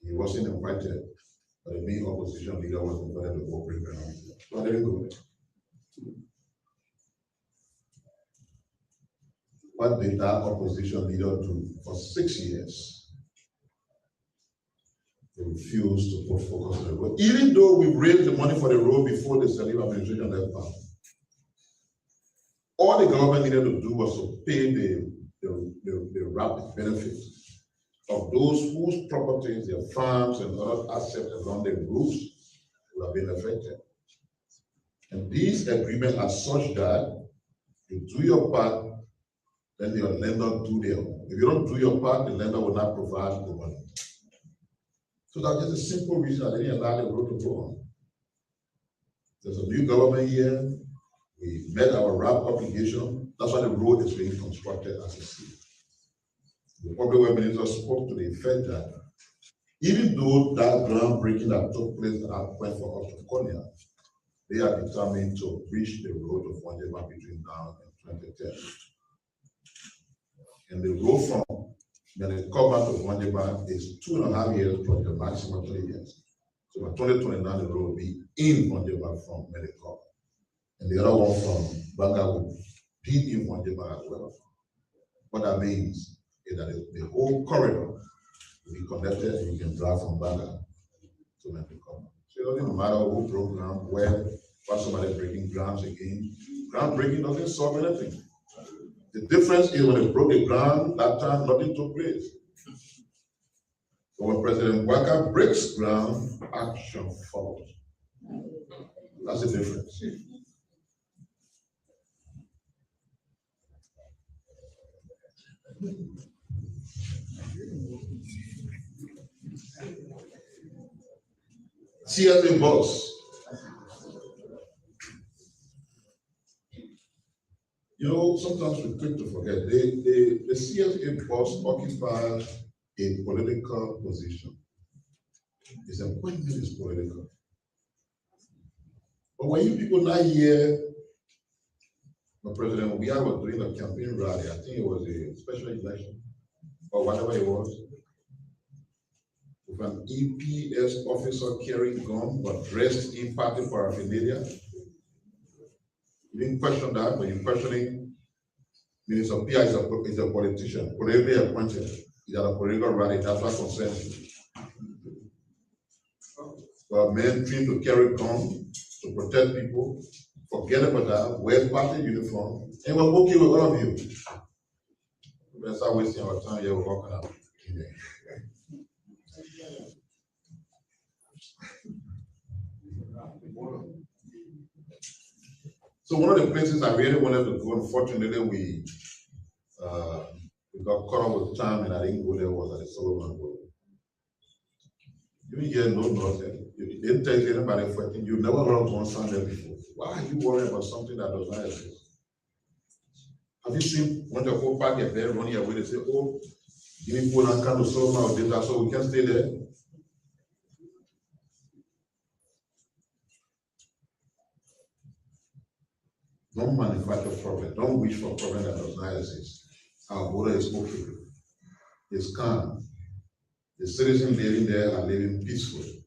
He wasn't invited, but the main opposition leader was invited to go break ground. So I didn't go there. What did that opposition leader do for 6 years? They refused to put focus on the road, even though we raised the money for the road before the Saliva administration left power. All the government needed to do was to pay the rapid benefit of those whose properties, their farms and other assets along the routes would have been affected. And these agreements are such that you do your part, then your lender do their own. If you don't do your part, the lender will not provide the money. So that's just a simple reason I didn't allow the road to go on. There's a new government here. We met our RAP obligation That's why the road is being constructed as a city. The public works minister spoke to the effect that even though that groundbreaking that took place at that point for us to Konya, they are determined to reach the road of Wanjeba between now and 2010. And the road from Menikoba to Wanjeba is 2.5 years plus the maximum 3 years. So by 2029, the road will be in Wanjeba from Menikoba. And the other one from Banga will be in Wanjeba as well. What that means is that the whole corridor will be connected and you can drive from Banga to Menikoba. So it doesn't matter who broke ground, where, why somebody breaking grounds again. Ground breaking doesn't solve anything. The difference is when they broke the ground, that time nothing took place. But when President Waka breaks ground, action follows. That's the difference. CSA boss. You know, sometimes we're quick to forget. The CSA boss occupies a political position. His appointment is political. But when you people not hear when President Obiang was doing a campaign rally, I think it was a special election, or whatever it was, with an EPS officer carrying gun but dressed in party paraphernalia. You didn't question that, but you're questioning Minister Pia is a politician, politically appointed. He's at a political rally, that's what concerns you. For men trained to carry guns to protect people, forget about that, wear party uniform, and we're okay with all of you. We're start wasting our time here, we're walking out. So one of the places I really wanted to go, unfortunately, we got caught up with time and I didn't go there, was at the Solomon Road. You hear no nothing. You didn't tell anybody for it. You never heard of one sound there before. Why are you worried about something that does not exist? Have you seen when the whole park is there running away, they say, oh, you need to go and come to Solomon or did that so we can stay there? Don't manufacture problem. Don't wish for a problem that does not exist. Our border is okay. It's calm. The citizens living there are living peacefully.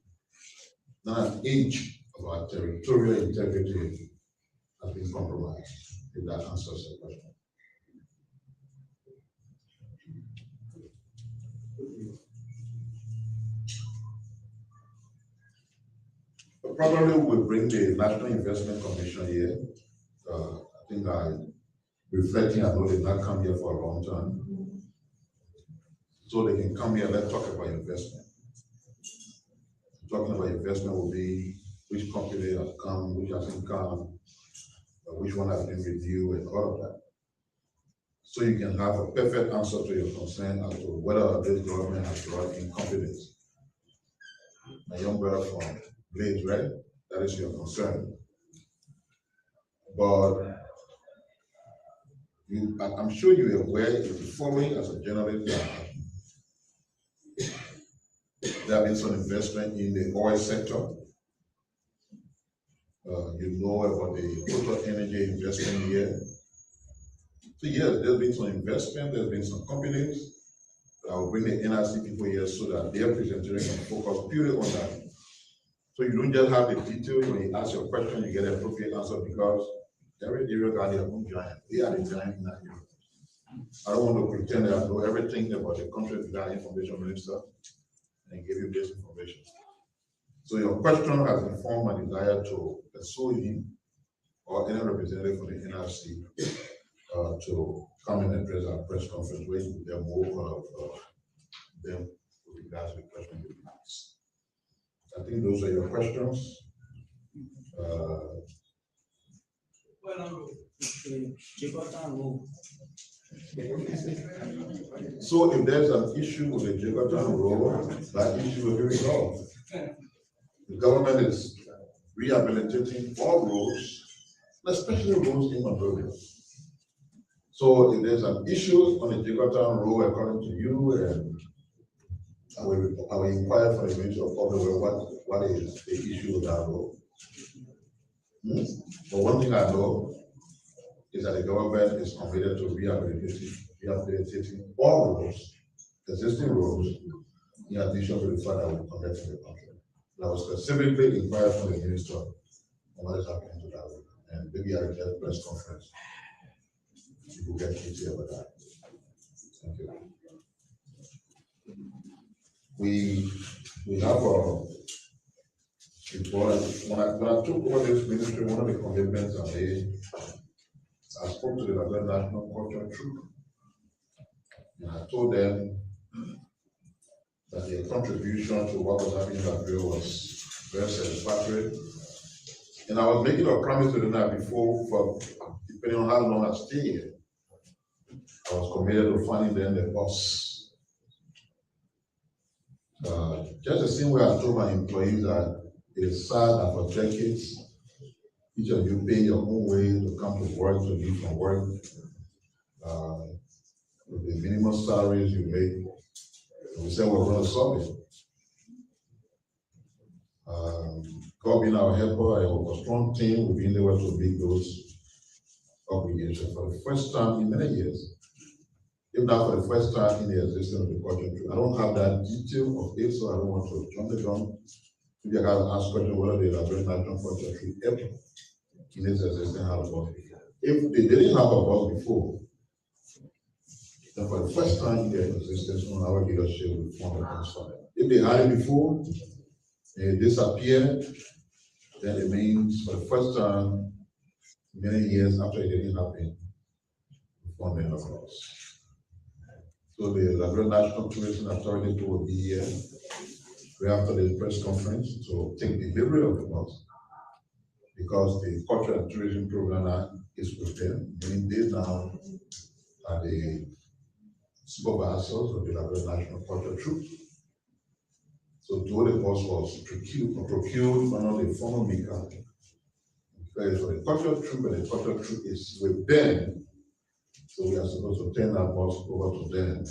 Not an inch of our territorial integrity has been compromised. If that answers the question. But probably we'll bring the National Investment Commission here. I think reflecting, I know they've not come here for a long time. So they can come here, let's talk about investment. Talking about investment will be which company has come, which hasn't come, which one has been reviewed, and all of that. So you can have a perfect answer to your concern as to whether this government has brought in confidence. My young brother from Blaze, right? That is your concern. But I'm sure you're aware, if you're following as a journalist, there have been some investment in the oil sector. You know about the total energy investment here. So yes, there's been some investment, there's been some companies that will bring the NRC people here so that their presentation can focus purely on that. So you don't just have the details. When you ask your question, you get an appropriate answer because every area got their own giant. They are the giant in that area. I don't want to pretend that I know everything about the country without information minister and give you this information. So your question has informed my desire to pursue him or any representative from the NRC to come and address our press conference where you get more of them with regards to the question you asked. I think those are your questions. So if there's an issue with the Jigatown Road, that issue will be resolved. The government is rehabilitating all roads, especially roads in Monrovia. So if there's an issue on the Jigatown Road according to you, and I will inquire from the Ministry of Public Works what is the issue with that road. But one thing I know is that the government is committed to rehabilitating all roads, existing roads, in addition to the fact that we connect to the country. And I was specifically inquired from the minister on what is happening to that road. And maybe I will get a press conference. You will get detail about that. Thank you. We have a report. When I took over this ministry, one of the commitments I made, I spoke to the Liberia National Cultural Troop, and I told them that their contribution to what was happening in Liberia was very satisfactory. And I was making a promise to them that before, for depending on how long I stay here, I was committed to finding them the bus. Just the same way I told my employees that it is sad that for decades, each of you pay your own way to come to work, to leave from work, with the minimum salaries you make. And we said we're going to solve it. God being our helper, I have a strong team. We've been able to meet those obligations for the first time in many years. If not for the first time in the existence of the culture. I don't have that detail of it, so I don't want to jump the gun. Maybe I got to ask question whether they have very national culture tree ever in its existence had a bus before. If they didn't have a bus before, then for the first time in their existence, on our leadership will form a bus for them. If they had it before, and it disappeared, then it means for the first time, many years after it didn't happen, we formed a bus. So the Liberia National Tourism Authority will be here right after the press conference to take delivery of the bus, because the Culture and Tourism Program is with them, meaning they now are the supervisors of the Liberia National Culture Troop. So though the bus was procured from the former maker, for the Culture Troop, and the Culture Troop is with them. So we are supposed to turn that bus over to them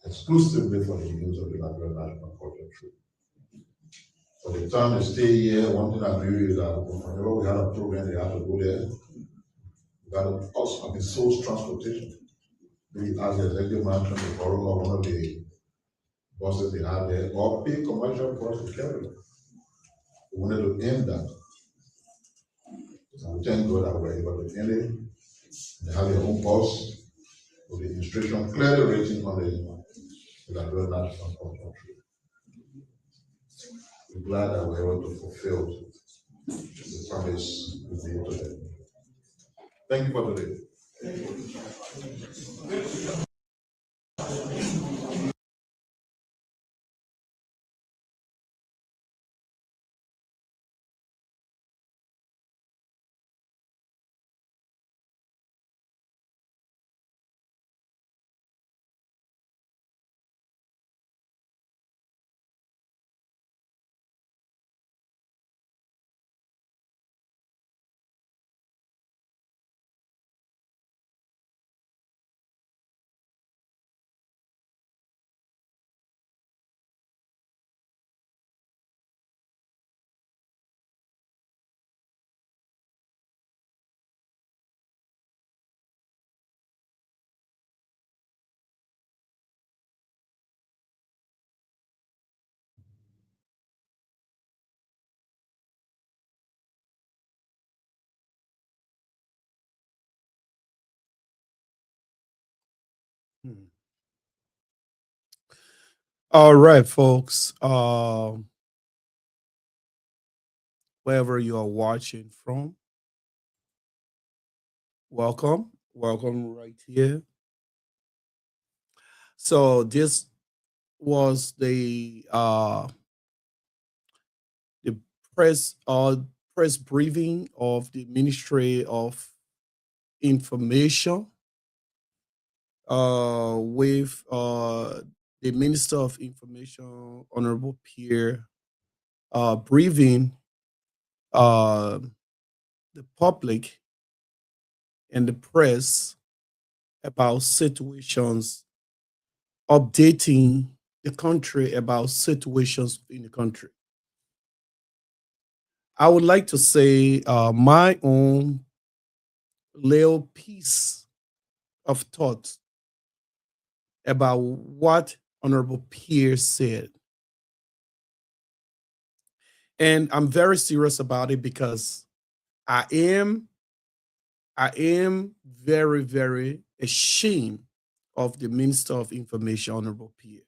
exclusively for the use of the Liberia National Culture Troop. For the time they stay here, one thing I knew is that whenever we had a program, they had to go there. We got to also have source transportation. We asked the executive management to borrow one of the buses they had there, or pay commercial for us to carry them. We wanted to end that. And we thank God that we're able to end it. They have their own bus with the instruction clearly written on the Liberia National Culture Troop. We're glad that we're able to fulfill the promise we made to them. Thank you for today. All right, folks. Wherever you are watching from, welcome right here. So this was the press briefing of the Ministry of Information with the Minister of Information, Honorable Pierre, briefing the public and the press about situations, updating the country about situations in the country. I would like to say my own little piece of thought about what Honorable Pierce said. And I'm very serious about it because I am very, very ashamed of the Minister of Information, Honorable Pierre.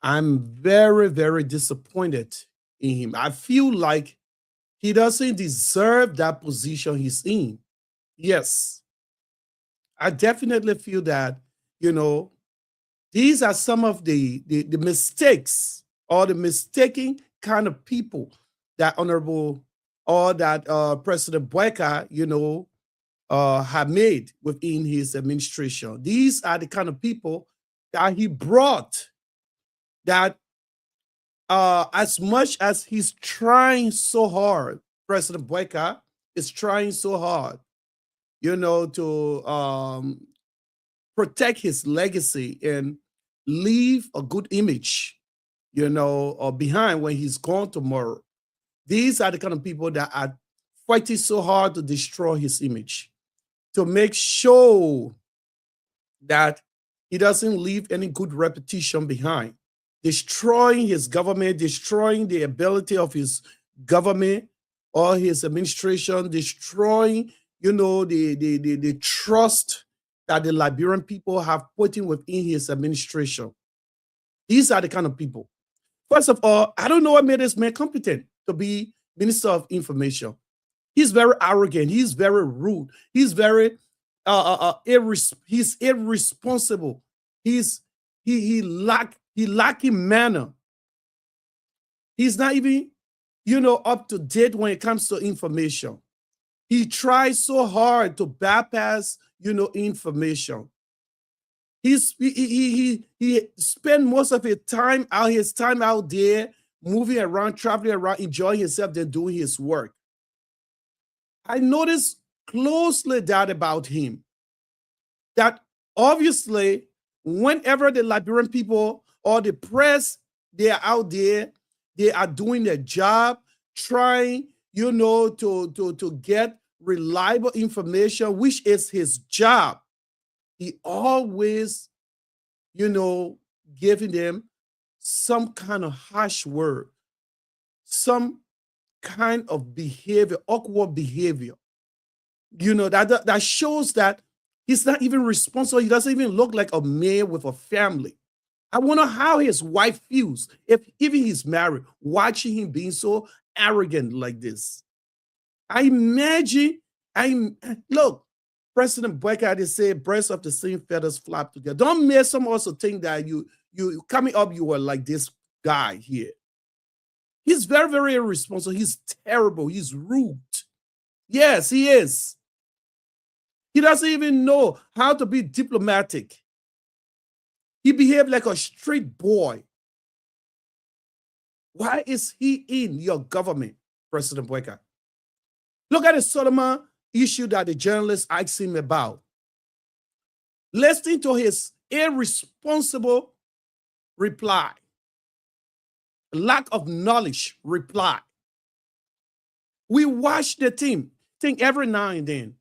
I'm very, very disappointed in him. I feel like he doesn't deserve that position he's in. Yes, I definitely feel that, these are some of the mistakes or the mistaken kind of people that Honorable or that President Boyka, have made within his administration. These are the kind of people that he brought that as much as he's trying so hard, President Boyka is trying so hard, to protect his legacy and leave a good image, behind when he's gone tomorrow. These are the kind of people that are fighting so hard to destroy his image, to make sure that he doesn't leave any good reputation behind, destroying his government, destroying the ability of his government or his administration, destroying, the trust that the Liberian people have put in within his administration. These are the kind of people. First of all, I don't know what made this man competent to be Minister of Information. He's very arrogant. He's very rude. He's very he's irresponsible. He lacking manner. He's not even, up to date when it comes to information. He tries so hard to bypass, information. He spent most of his time out there, moving around, traveling around, enjoying himself, then doing his work. I noticed closely that about him, that obviously whenever the Liberian people or the press, they are out there, they are doing their job, trying, to get reliable information, which is his job. He always, giving them some kind of harsh word, some kind of behavior, awkward behavior, that shows that he's not even responsible. He doesn't even look like a man with a family. I wonder how his wife feels if even he's married, watching him being so arrogant like this. I imagine, look, President Boyka, they say birds of the same feathers flap together. Don't make some also think that you coming up, you were like this guy here. He's very, very irresponsible. He's terrible. He's rude. Yes, he is. He doesn't even know how to be diplomatic. He behaved like a street boy. Why is he in your government, President Boyka? Look at the Solomon issue that the journalist asked him about. Listen to his irresponsible reply. Lack of knowledge reply. We watch the thing every now and then.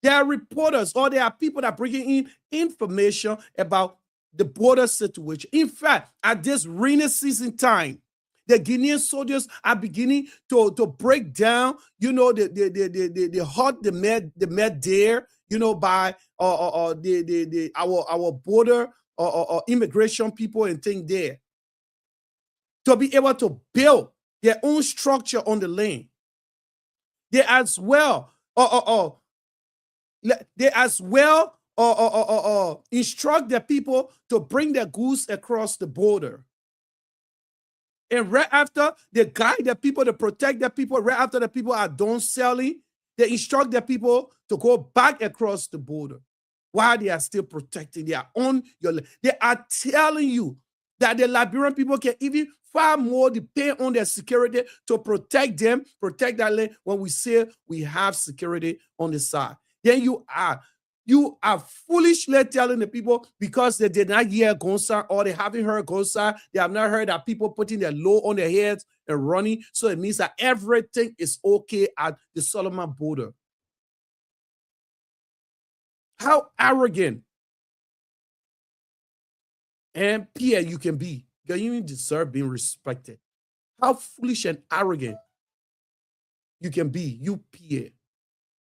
There are reporters or there are people that are bringing in information about the border situation. In fact, at this rainy season time, the Guinean soldiers are beginning to break down, the med there, by our border or immigration people and things there, to be able to build their own structure on the land. They as well instruct their people to bring their goods across the border. And right after they guide the people, to protect the people, right after the people are done selling, they instruct their people to go back across the border while they are still protecting. They are on your land. They are telling you that the Liberian people can even far more depend on their security to protect them, protect that land, when we say we have security on the side. Then you are You are foolishly telling the people because they did not hear Gonsa or they haven't heard Gonsa, they have not heard that people putting their load on their heads and running. So it means that everything is okay at the Solomon border. How arrogant and Pierre you can be. You even deserve being respected. How foolish and arrogant you can be, you Pierre.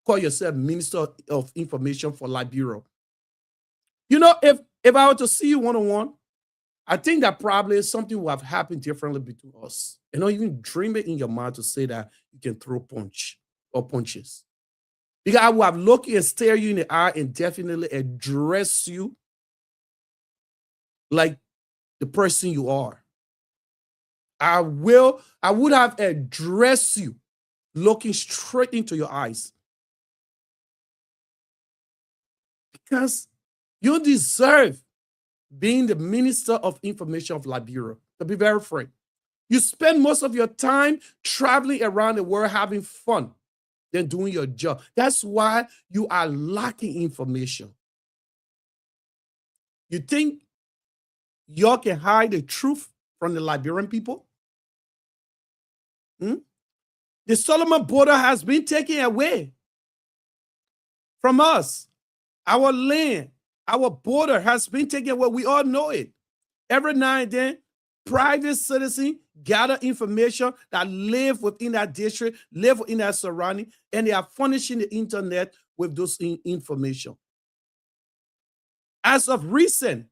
Call yourself Minister of Information for Liberia. You know, if I were to see you one-on-one, I think that probably something would have happened differently between us. And not even dream it in your mind to say that you can throw punch or punches. Because I would have looked and stare you in the eye and definitely address you like the person you are. I would have addressed you looking straight into your eyes. Because you deserve being the Minister of Information of Liberia, to be very frank. You spend most of your time traveling around the world having fun than doing your job. That's why you are lacking information. You think y'all can hide the truth from the Liberian people? The Solomon border has been taken away from us. Our land, our border has been taken away. We all know it. Every now and then, private citizens gather information that live within that district, live within that surrounding, and they are furnishing the internet with those information. As of recent,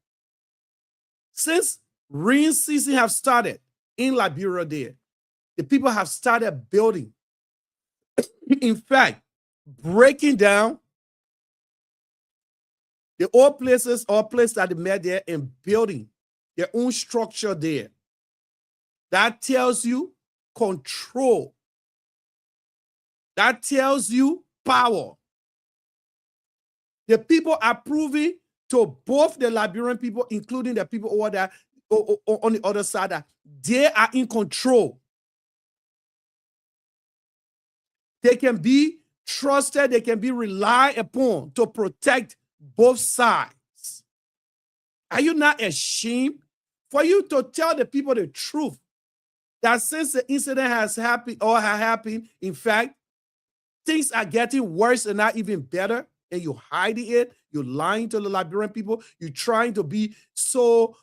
since rain season have started in Liberia there, the people have started building. In fact, breaking down the old places or places that they met there and building their own structure there. That tells you control. That tells you power. The people are proving to both the Liberian people, including the people over there on the other side, that they are in control. They can be trusted, they can be relied upon to protect both sides. Are you not ashamed for you to tell the people the truth that since the incident has happened or has happened, in fact, things are getting worse and not even better, and you're hiding it, you're lying to the Liberian people, you're trying to be so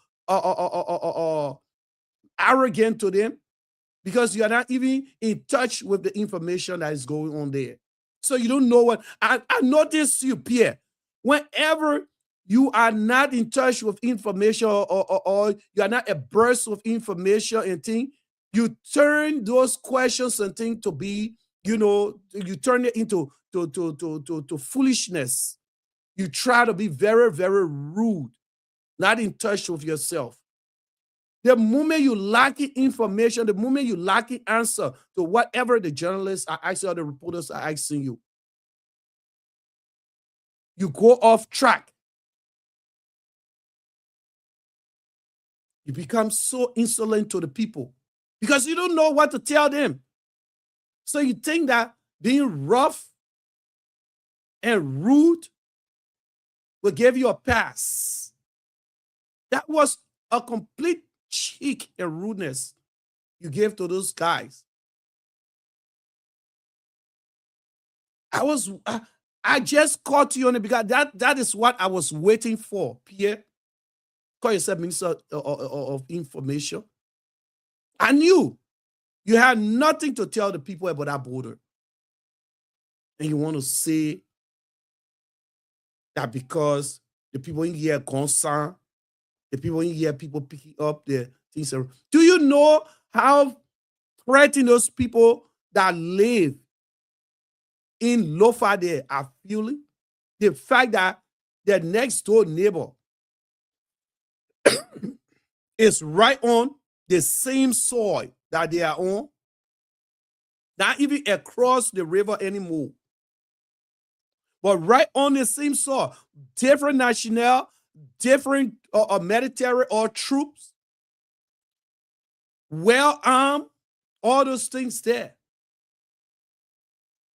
arrogant to them because you are not even in touch with the information that is going on there. So you don't know what, I notice you, Pierre, whenever you are not in touch with information or you are not abreast with information and things, you turn those questions and things to be, you know, you turn it into to foolishness. You try to be very, very rude, not in touch with yourself. The moment you lack information, the moment you lack answer to whatever the journalists are asking or the reporters are asking you, you go off track. You become so insolent to the people because you don't know what to tell them. So you think that being rough and rude will give you a pass. That was a complete cheek and rudeness you gave to those guys. I just caught you on it because that is what I was waiting for, Pierre. Call yourself Minister of Information. I knew you had nothing to tell the people about that border. And you want to say that because the people in here are concerned, the people in here, people picking up the things. Do you know how threatening those people that live in Lofa there are feeling? The fact that their next door neighbor is right on the same soil that they are on, not even across the river anymore, but right on the same soil, different national, different military or troops, well armed, all those things there.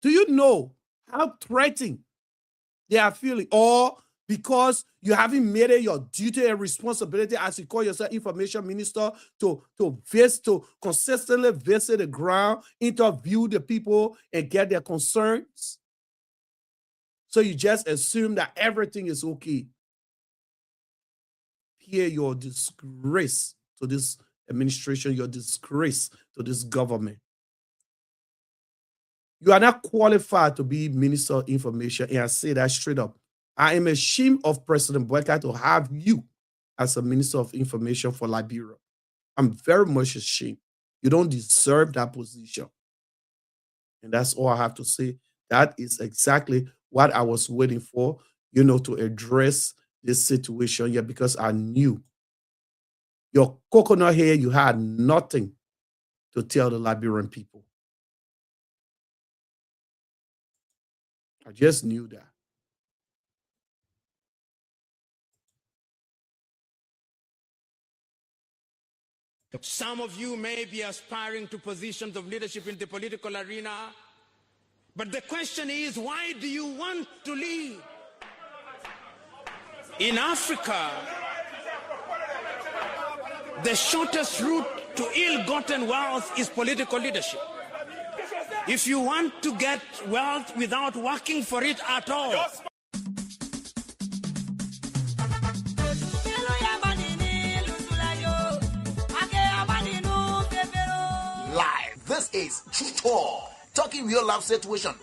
Do you know how threatening they are feeling, or because you haven't made it your duty and responsibility as you call yourself information minister to consistently visit the ground, interview the people, and get their concerns. So you just assume that everything is okay. Here, your disgrace to this administration, your disgrace to this government. You are not qualified to be Minister of Information, and I say that straight up. I am ashamed of President Boyka to have you as a Minister of Information for Liberia. I'm very much ashamed. You don't deserve that position. And that's all I have to say. That is exactly what I was waiting for, to address this situation here, because I knew your coconut hair, you had nothing to tell the Liberian people. I just knew that. Some of you may be aspiring to positions of leadership in the political arena, but the question is, why do you want to lead? In Africa, the shortest route to ill-gotten wealth is political leadership. If you want to get wealth without working for it at all, live, this is True Talk, talking real life situation,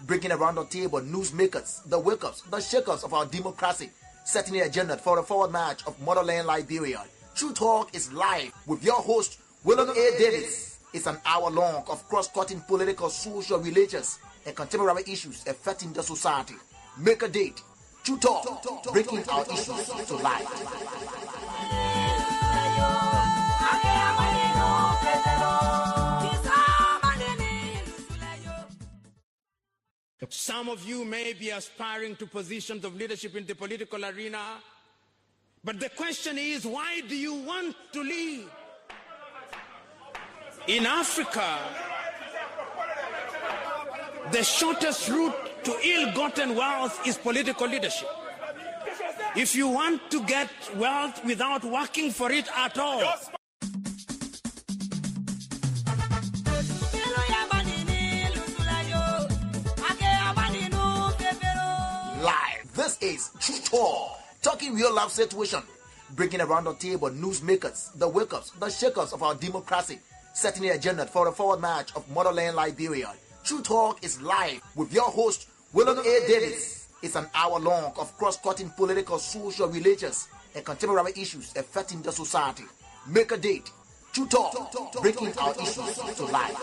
bringing around the table newsmakers, the wake-ups, the shakers of our democracy, setting the agenda for the forward march of motherland Liberia. True Talk is live with your host, William A. Davis. It's an hour long of cross-cutting political, social, religious, and contemporary issues affecting the society. Make a date. True Talk, breaking our issues to life. some of you may be aspiring to positions of leadership in the political arena, but the question is, why do you want to lead? In Africa, the shortest route to ill-gotten wealth is political leadership. If you want to get wealth without working for it at all, live, this is True Talk, talking real life situation, bringing around the table newsmakers, the wake-ups, the shakers of our democracy, setting the agenda for the forward march of motherland Liberia. True Talk is live with your host, William A. Davis. It's an hour long of cross-cutting political, social, religious, and contemporary issues affecting the society. Make a date. True Talk, breaking our issues to life.